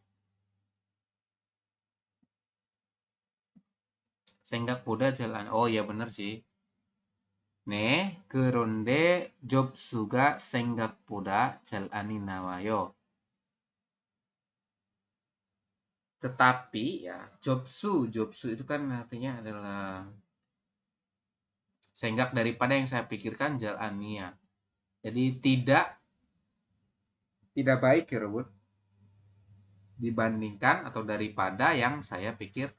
Speaker 1: Senggakoda jalan. Oh ya benar sih. Ne, keronde job suga Senggakoda jalani nawayo. Tetapi ya, jobsu itu kan artinya adalah senggak daripada yang saya pikirkan jalania. Jadi tidak baik ya, Robot. Dibandingkan atau daripada yang saya pikirkan.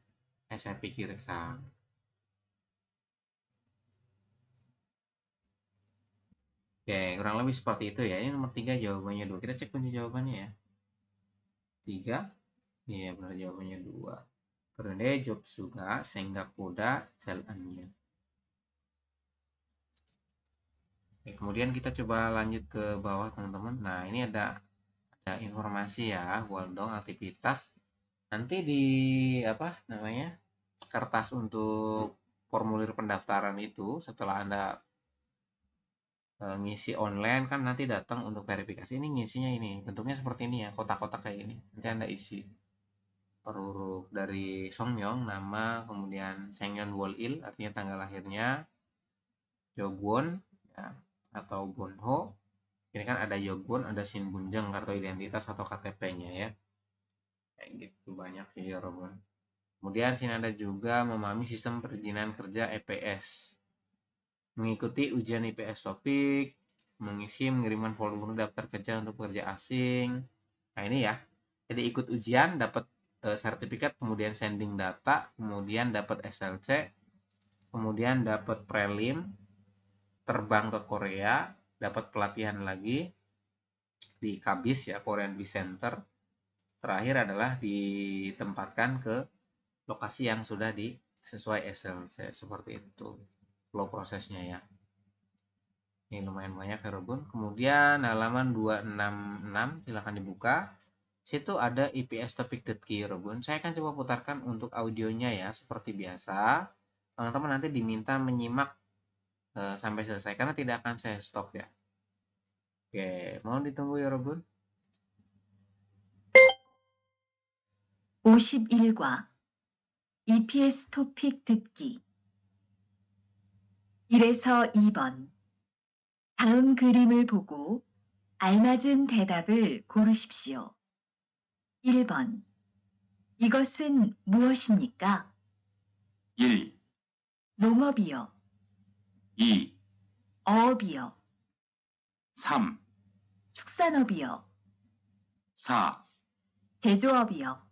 Speaker 1: Oke, kurang lebih seperti itu ya. Ini nomor 3 jawabannya 2. Kita cek kunci jawabannya ya. 3. Iya, benar jawabannya 2. Karena job suga Senggakoda jalannya. Oke, kemudian kita coba lanjut ke bawah, teman-teman. Nah, ini ada informasi ya, Waldong aktivitas. Nanti di kertas untuk formulir pendaftaran itu setelah Anda ngisi online kan nanti datang untuk verifikasi. Ini ngisinya ini bentuknya seperti ini ya, kotak-kotak kayak ini. Nanti Anda isi per huruf dari Songyong, nama, kemudian Sengyeon Wolil artinya tanggal lahirnya, Jogwon ya, atau Bonho. Ini kan ada Yogwon, ada Shinbunjang kartu identitas atau KTP-nya ya. Kayak gitu banyak sih ya, Robon. Kemudian sini ada juga memahami sistem perizinan kerja EPS. Mengikuti ujian IPS topik, mengisi mengirimkan volume daftar kerja untuk pekerja asing. Nah, ini ya. Jadi ikut ujian dapat sertifikat, kemudian sending data, kemudian dapat SLC, kemudian dapat prelim, terbang ke Korea, dapat pelatihan lagi di KBIS ya, Korean Business Center. Terakhir adalah ditempatkan ke lokasi yang sudah sesuai SLC, seperti itu flow prosesnya ya. Ini lumayan banyak ya, Robun. Kemudian halaman 266 silahkan dibuka. Situ ada IPS topik detki Robun. Saya akan coba putarkan untuk audionya ya, seperti biasa. Teman-teman nanti diminta menyimak sampai selesai karena tidak akan saya stop ya. Oke, mohon ditunggu ya Robun.
Speaker 2: 51과 EPS 토픽 듣기 1에서 2번 다음 그림을 보고 알맞은 대답을 고르십시오. 1번 이것은 무엇입니까?
Speaker 3: 1,
Speaker 2: 농업이요.
Speaker 3: 2,
Speaker 2: 어업이요.
Speaker 3: 3,
Speaker 2: 축산업이요.
Speaker 3: 4,
Speaker 2: 제조업이요.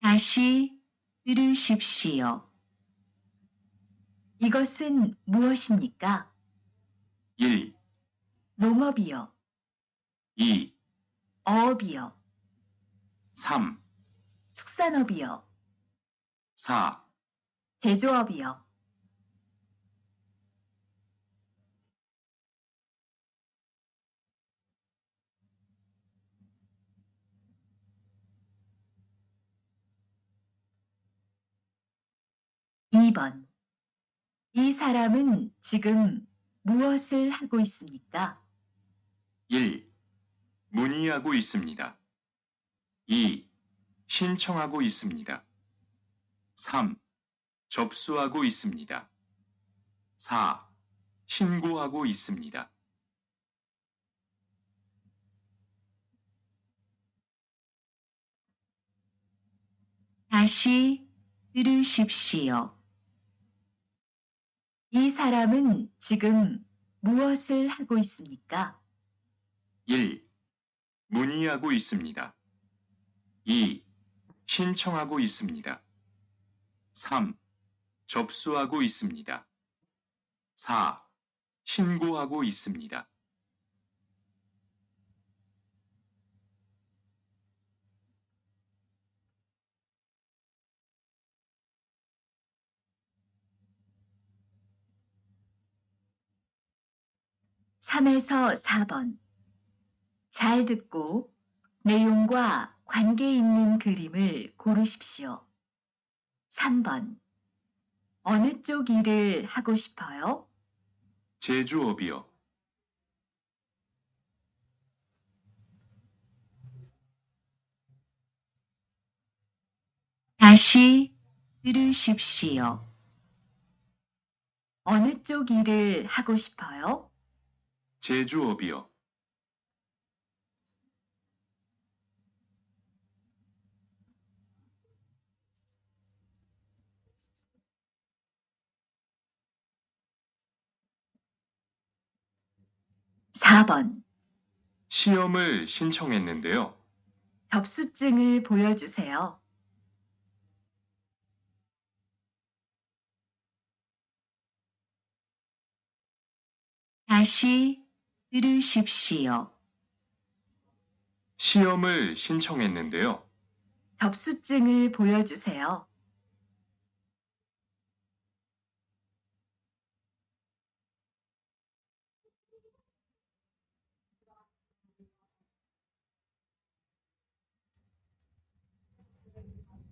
Speaker 2: 다시 들으십시오. 이것은 무엇입니까?
Speaker 3: 1,
Speaker 2: 농업이요.
Speaker 3: 2,
Speaker 2: 어업이요.
Speaker 3: 3,
Speaker 2: 축산업이요.
Speaker 3: 4,
Speaker 2: 제조업이요. (2번) 이 사람은 지금 무엇을 하고 있습니까?
Speaker 3: 1. 문의하고 있습니다. 2. 신청하고 있습니다. 3. 접수하고 있습니다. 4. 신고하고 있습니다.
Speaker 2: 다시 들으십시오. 이 사람은 지금 무엇을 하고 있습니까?
Speaker 3: 1. 문의하고 있습니다. 2. 신청하고 있습니다. 3. 접수하고 있습니다. 4. 신고하고 있습니다.
Speaker 2: (3에서 4번) 잘 듣고 내용과 관계 있는 그림을 고르십시오. 3번 어느 쪽 일을 하고 싶어요?
Speaker 3: 제조업이요.
Speaker 2: 다시 들으십시오. 어느 쪽 일을 하고 싶어요?
Speaker 3: 제조업이요.
Speaker 2: (4번)
Speaker 3: 시험을 신청했는데요.
Speaker 2: 접수증을 보여주세요. 다시 들으십시오.
Speaker 3: 시험을 신청했는데요.
Speaker 2: 접수증을 보여주세요.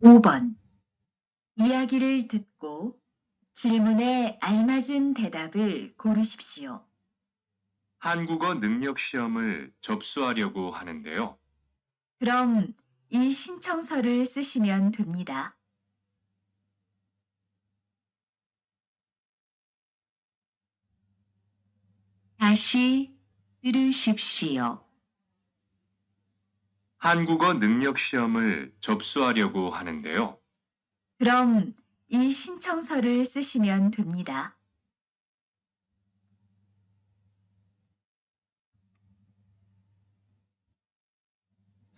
Speaker 2: (5번) 이야기를 듣고 질문에 알맞은 대답을 고르십시오.
Speaker 3: 한국어 능력 시험을 접수하려고 하는데요.
Speaker 2: 그럼 이 신청서를 쓰시면 됩니다. 다시 들으십시오.
Speaker 3: 한국어 능력 시험을 접수하려고 하는데요.
Speaker 2: 그럼 이 신청서를 쓰시면 됩니다.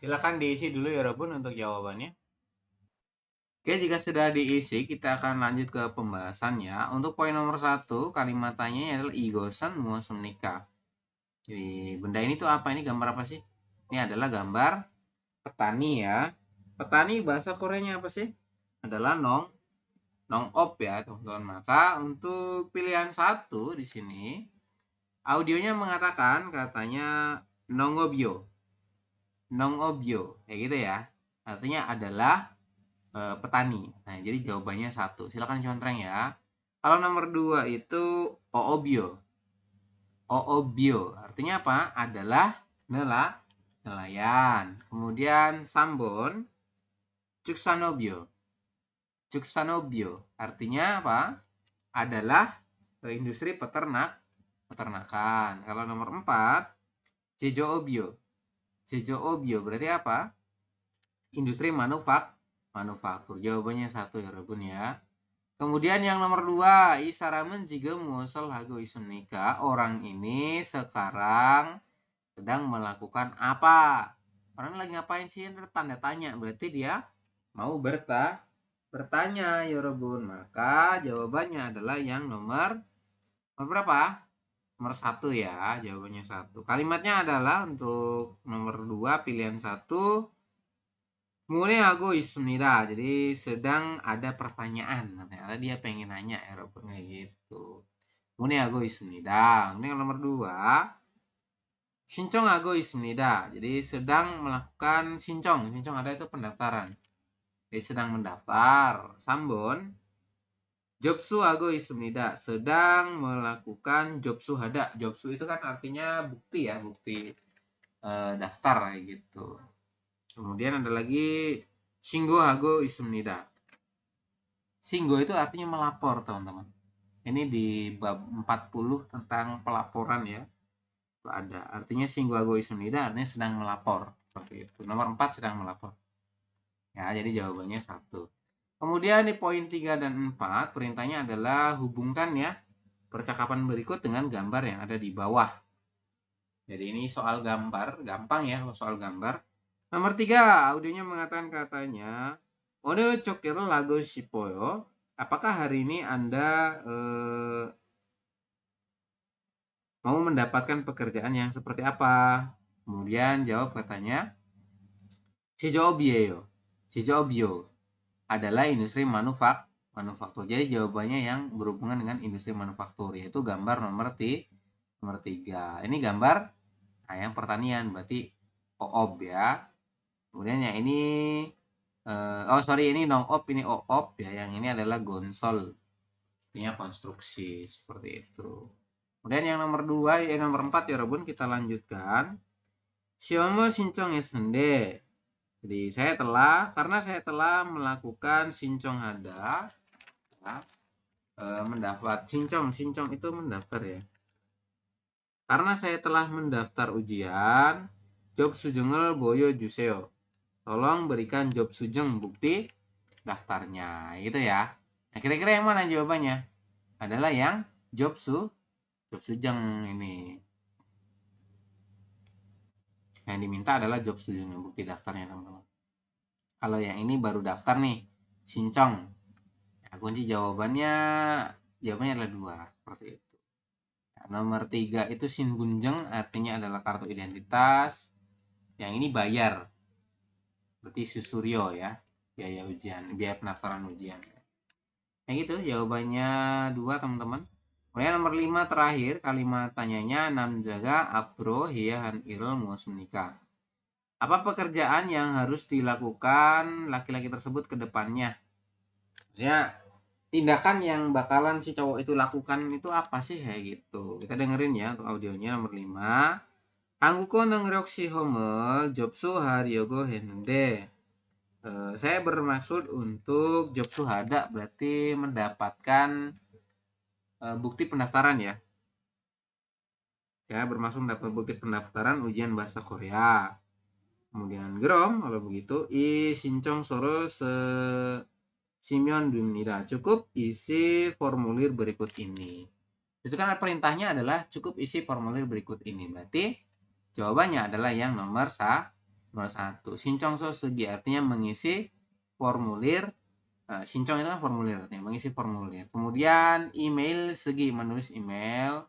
Speaker 1: Silakan diisi dulu ya Robun untuk jawabannya. Oke, jika sudah diisi, kita akan lanjut ke pembahasannya. Untuk poin nomor 1, kalimat tanyanya adalah igosan muasem nikah. Jadi, benda ini tuh apa? Ini gambar apa sih? Ini adalah gambar petani ya. Petani bahasa Koreanya apa sih? Adalah nong-op ya, teman-teman. Maka untuk pilihan 1 di sini audionya mengatakan katanya nongobyo. Nongobyo, kayak gitu ya. Artinya adalah petani. Nah, jadi jawabannya 1. Silakan contreng ya. Kalau nomor 2 itu oobyo. Oobyo artinya apa? Adalah nelayan. Kemudian sambon Chuksanobyo. Chuksanobyo artinya apa? Adalah industri peternakan. Kalau nomor 4 Jejoobyo. Jejoobyo berarti apa? Industri manufaktur. Jawabannya 1 ya Rebun ya. Kemudian yang nomor 2, Isaramen juga muasal hago isumnika. Orang ini sekarang sedang melakukan apa? Orang lagi ngapain sih? Ada tanda tanya. Berarti dia mau bertanya ya Rebun. Maka jawabannya adalah yang nomor berapa? Nomor 1 ya. Jawabannya 1. Kalimatnya adalah untuk nomor 2 pilihan 1. Munehhago isumnida. Jadi sedang ada pertanyaan. Ternyata dia pengen nanya ya Rebun kayak gitu. Munehhago isumnida. Kemudian yang nomor 2 신청하고 있습니다. Jadi sedang melakukan 신청. 신청 ada itu pendaftaran. Jadi sedang mendaftar. Sambon 접수하고 있습니다. Sedang melakukan 접수하다. 접수 itu kan artinya bukti ya, bukti daftar kayak gitu. Kemudian ada lagi 신고하고 있습니다. Singgo itu artinya melapor, teman-teman. Ini di bab 40 tentang pelaporan ya. Ada artinya singguhago isumnida artinya sedang melapor seperti itu. Nomor 4 sedang melapor ya, jadi jawabannya 1. Kemudian di poin 3 dan 4 perintahnya adalah hubungkan ya percakapan berikut dengan gambar yang ada di bawah. Jadi ini soal gambar, gampang ya soal gambar. Nomor 3 audionya mengatakan katanya o늘 choke를 하고 싶어요. Apakah hari ini Anda mau mendapatkan pekerjaan yang seperti apa? Kemudian jawab katanya 제조업이에요. 제조업이요 adalah industri manufaktur. Jadi jawabannya yang berhubungan dengan industri manufaktur, yaitu gambar nomor 3. Ini gambar yang pertanian, berarti OOB ya. Kemudian yang ini ini nong-op, ini OOB ya. Yang ini adalah gonsol, artinya konstruksi seperti itu. Kemudian yang nomor 2, nomor 4 ya Rebun, kita lanjutkan. 시험을 신청했는데. Jadi karena saya telah melakukan 신청하다. Mendapat 신청 itu mendaftar ya. Karena saya telah mendaftar ujian, job sujeng을 보여주세요. Tolong berikan job sujeng, bukti daftarnya, gitu ya. Nah, kira-kira yang mana jawabannya? Adalah yang job sujeng ini. Yang diminta adalah job sujengnya, bukti daftarnya teman-teman. Kalau yang ini baru daftar nih, 신청. Ya, kunci jawabannya adalah 2, seperti itu. Nah, nomor 3 itu 신분증, artinya adalah kartu identitas. Yang ini bayar. Berarti susuryo ya, biaya ujian, biaya pendaftaran ujian. Nah gitu, jawabannya 2 teman-teman. Kemudian nomor 5 terakhir, kalimat tanyanya namjaga 앞으로 해야 할 일을 무엇입니까? Apa pekerjaan yang harus dilakukan laki-laki tersebut ke depannya? Maksudnya tindakan yang bakalan si cowok itu lakukan itu apa sih kayak gitu. Kita dengerin ya untuk audionya nomor 5. 한국어 능력 시험을 접수하려고 했는데 saya bermaksud untuk 접수하다 berarti mendapatkan bukti pendaftaran ya. Saya bermaksud mendapat bukti pendaftaran ujian bahasa Korea. Kemudian 그럼 kalau begitu 이 신청서를 쓰시면 됩니다. Cukup isi formulir berikut ini. Itu kan perintahnya adalah cukup isi formulir berikut ini. Berarti jawabannya adalah yang nomor 1. 신청서 쓰기 artinya mengisi formulir. 신청 itu kan formulir, artinya mengisi formulir. Kemudian email 쓰기, menulis email.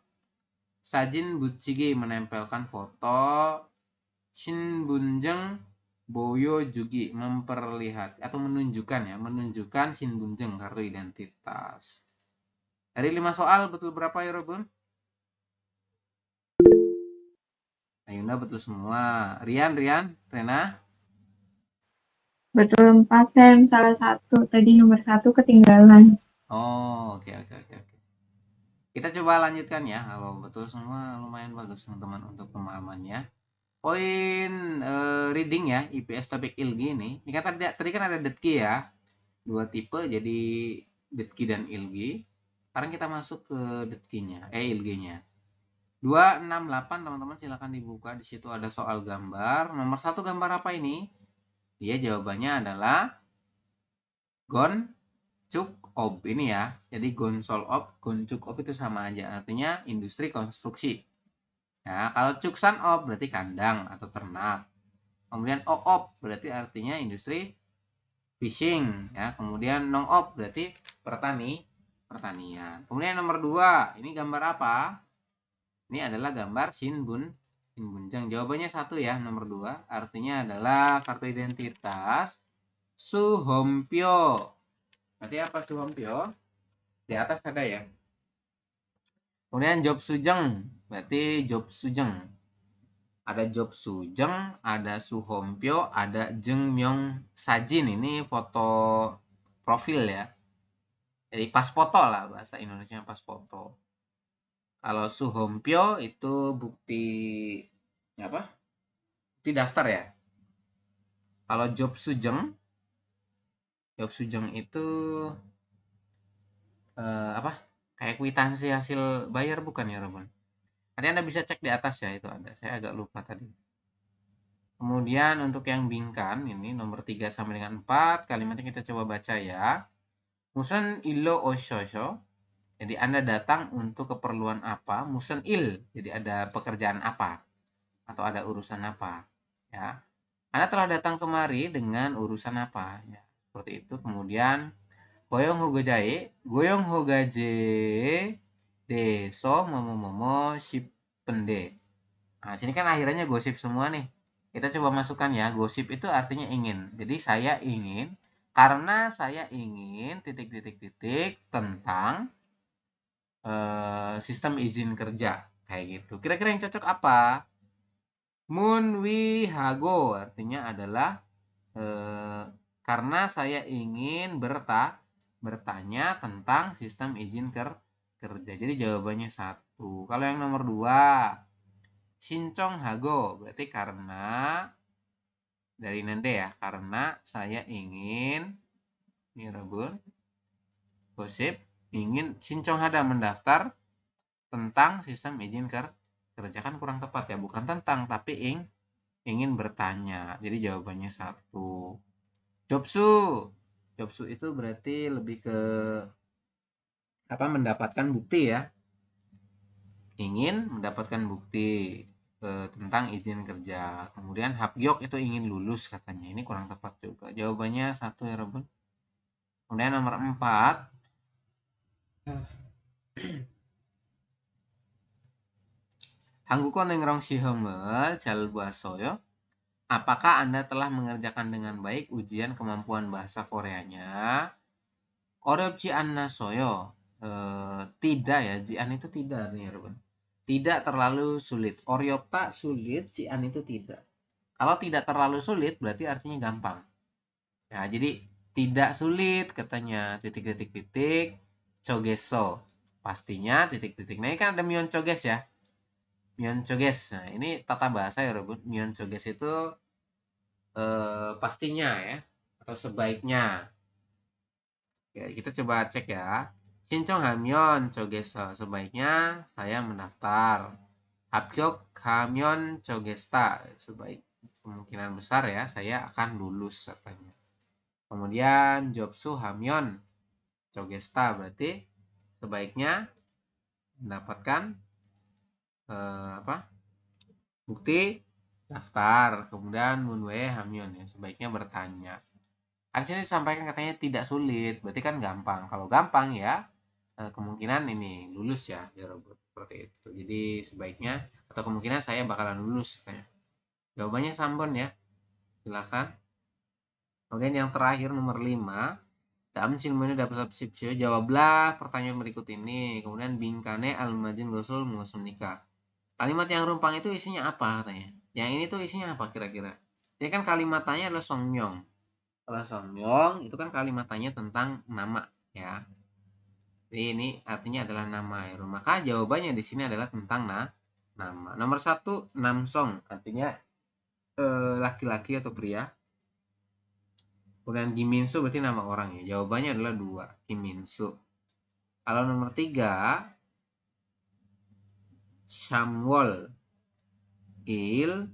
Speaker 1: 사진 붙이기, menempelkan foto. 신분증 보여주기 memperlihat atau menunjukkan ya, menunjukkan 신분증 kartu identitas. Dari 5 soal betul berapa ya Robun? Ayunda betul semua. Rian, Rena?
Speaker 6: Betul 4, Sam. Salah satu. Tadi nomor 1 ketinggalan.
Speaker 1: Oh, oke. Kita coba lanjutkan ya. Kalau betul semua lumayan bagus teman-teman untuk pemahamannya. Poin reading ya, IPS topik ilgi ini. Ini kan tadi kan ada detki ya. 2 tipe jadi detki dan ilgi. Sekarang kita masuk ke detkinya, ilginya. 268 teman-teman silakan dibuka. Di situ ada soal gambar. Nomor 1 gambar apa ini? Dia jawabannya adalah Goncuk Ob ini ya. Jadi Gonsol Ob, Goncuk Ob itu sama aja. Artinya industri konstruksi. Ya, kalau Cuksan Ob berarti kandang atau ternak. Kemudian Oop berarti artinya industri fishing ya. Kemudian Nongop berarti pertanian. Kemudian nomor 2, ini gambar apa? Ini adalah gambar Sinbunjang. Jawabannya 1 ya, nomor 2. Artinya adalah kartu identitas Suhompyo. Berarti apa Suhompyo? Di atas ada ya. Kemudian Job Sujeng, berarti Job Sujeng. Ada Job Sujeng, ada Suhompyo, ada Jeng Myong Sajin. Ini foto profil ya. Jadi pas foto lah, bahasa Indonesia pas foto. Kalau Suhompyo itu bukti apa? Bukti daftar ya. Kalau Job Sujeng itu apa? Kayak kwitansi hasil bayar bukan ya, Robin? Nanti Anda bisa cek di atas ya, itu ada. Saya agak lupa tadi. Kemudian untuk yang bingkan, ini nomor 3 sampai dengan 4, kalimatnya kita coba baca ya. Musen illo oshosho. Jadi Anda datang untuk keperluan apa? Musen il. Jadi ada pekerjaan apa? Atau ada urusan apa? Ya. Anda telah datang kemari dengan urusan apa? Ya, seperti itu. Kemudian goyong hogaje deso momo shipende. Nah, sini kan akhirnya gosip semua nih. Kita coba masukkan ya, gosip itu artinya ingin. Jadi saya ingin, karena saya ingin titik-titik-titik tentang sistem izin kerja. Kayak gitu. Kira-kira yang cocok apa? Munwihago artinya adalah karena saya ingin bertanya tentang sistem izin kerja. Jadi jawabannya 1. Kalau yang nomor 2, Shinconghago berarti karena dari nende ya, karena saya ingin ini Robun gosip ingin Shinchonghada mendaftar tentang sistem izin kerja, kan kurang tepat ya, bukan tentang tapi ingin bertanya. Jadi jawabannya 1. Jobsu itu berarti lebih ke apa, mendapatkan bukti ya, ingin mendapatkan bukti tentang izin kerja. Kemudian habgyok itu ingin lulus katanya. Ini kurang tepat juga. Jawabannya 1 ya Robun. Kemudian nomor 4. Hanguko nengrong shihomel 잘 봤어요. Apakah Anda telah mengerjakan dengan baik ujian kemampuan bahasa Koreanya? 어렵지 않았어요. Tidak ya, jian itu tidak nih Robun. Tidak terlalu sulit. Oryopta sulit, jian itu tidak. Kalau tidak terlalu sulit berarti artinya gampang. Ya, jadi tidak sulit katanya titik-titik-titik chogeso. Pastinya titik-titik. Nah, ini kan ada myon choges ya. Myon choges. Nah, ini tata bahasa ya, Robot. Myon choges itu pastinya ya, atau sebaiknya. Ya, kita coba cek ya. Shinchong hamyon chogeso. Sebaiknya saya mendaftar. Habgyok hamyon chogesta. Sebaik kemungkinan besar ya saya akan lulus katanya. Kemudian jobsu hamyon chogesta berarti sebaiknya mendapatkan bukti daftar. Kemudian munwe hamyon ya, sebaiknya bertanya. Di sini disampaikan katanya tidak sulit, berarti kan gampang. Kalau gampang ya kemungkinan ini lulus ya, Robot, seperti itu. Jadi sebaiknya atau kemungkinan saya bakalan lulus katanya. Jawabannya Sambon ya. Silakan. Kemudian yang terakhir nomor 5. Dalam silmune dapat subsipsio, jawablah pertanyaan berikut ini. Kemudian bingkane almajin gosul mengusum nikah. Kalimat yang rumpang itu isinya apa katanya? Yang ini tuh isinya apa kira-kira? Ini kan kalimatannya adalah songyong. Kalau songyong itu kan kalimatannya tentang nama ya. Jadi ini artinya adalah nama ya. Maka jawabannya di sini adalah tentang nama. Nomor 1 namsong artinya laki-laki atau pria. Kemudian Giminsu berarti nama orang ya. Jawabannya adalah 2, Giminsu. Kalau nomor 3 Shamwol Il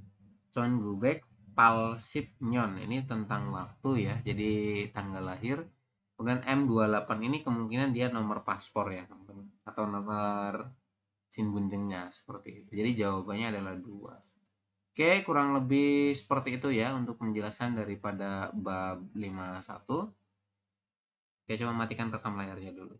Speaker 1: Chongubek Palsipnyon. Ini tentang waktu ya. Jadi tanggal lahir. Kemudian M28 ini kemungkinan dia nomor paspor ya teman-teman. Atau nomor sinbunjengnya seperti itu. Jadi jawabannya adalah 2. Oke, kurang lebih seperti itu ya untuk penjelasan daripada bab 51. Oke, coba matikan rekam layarnya dulu.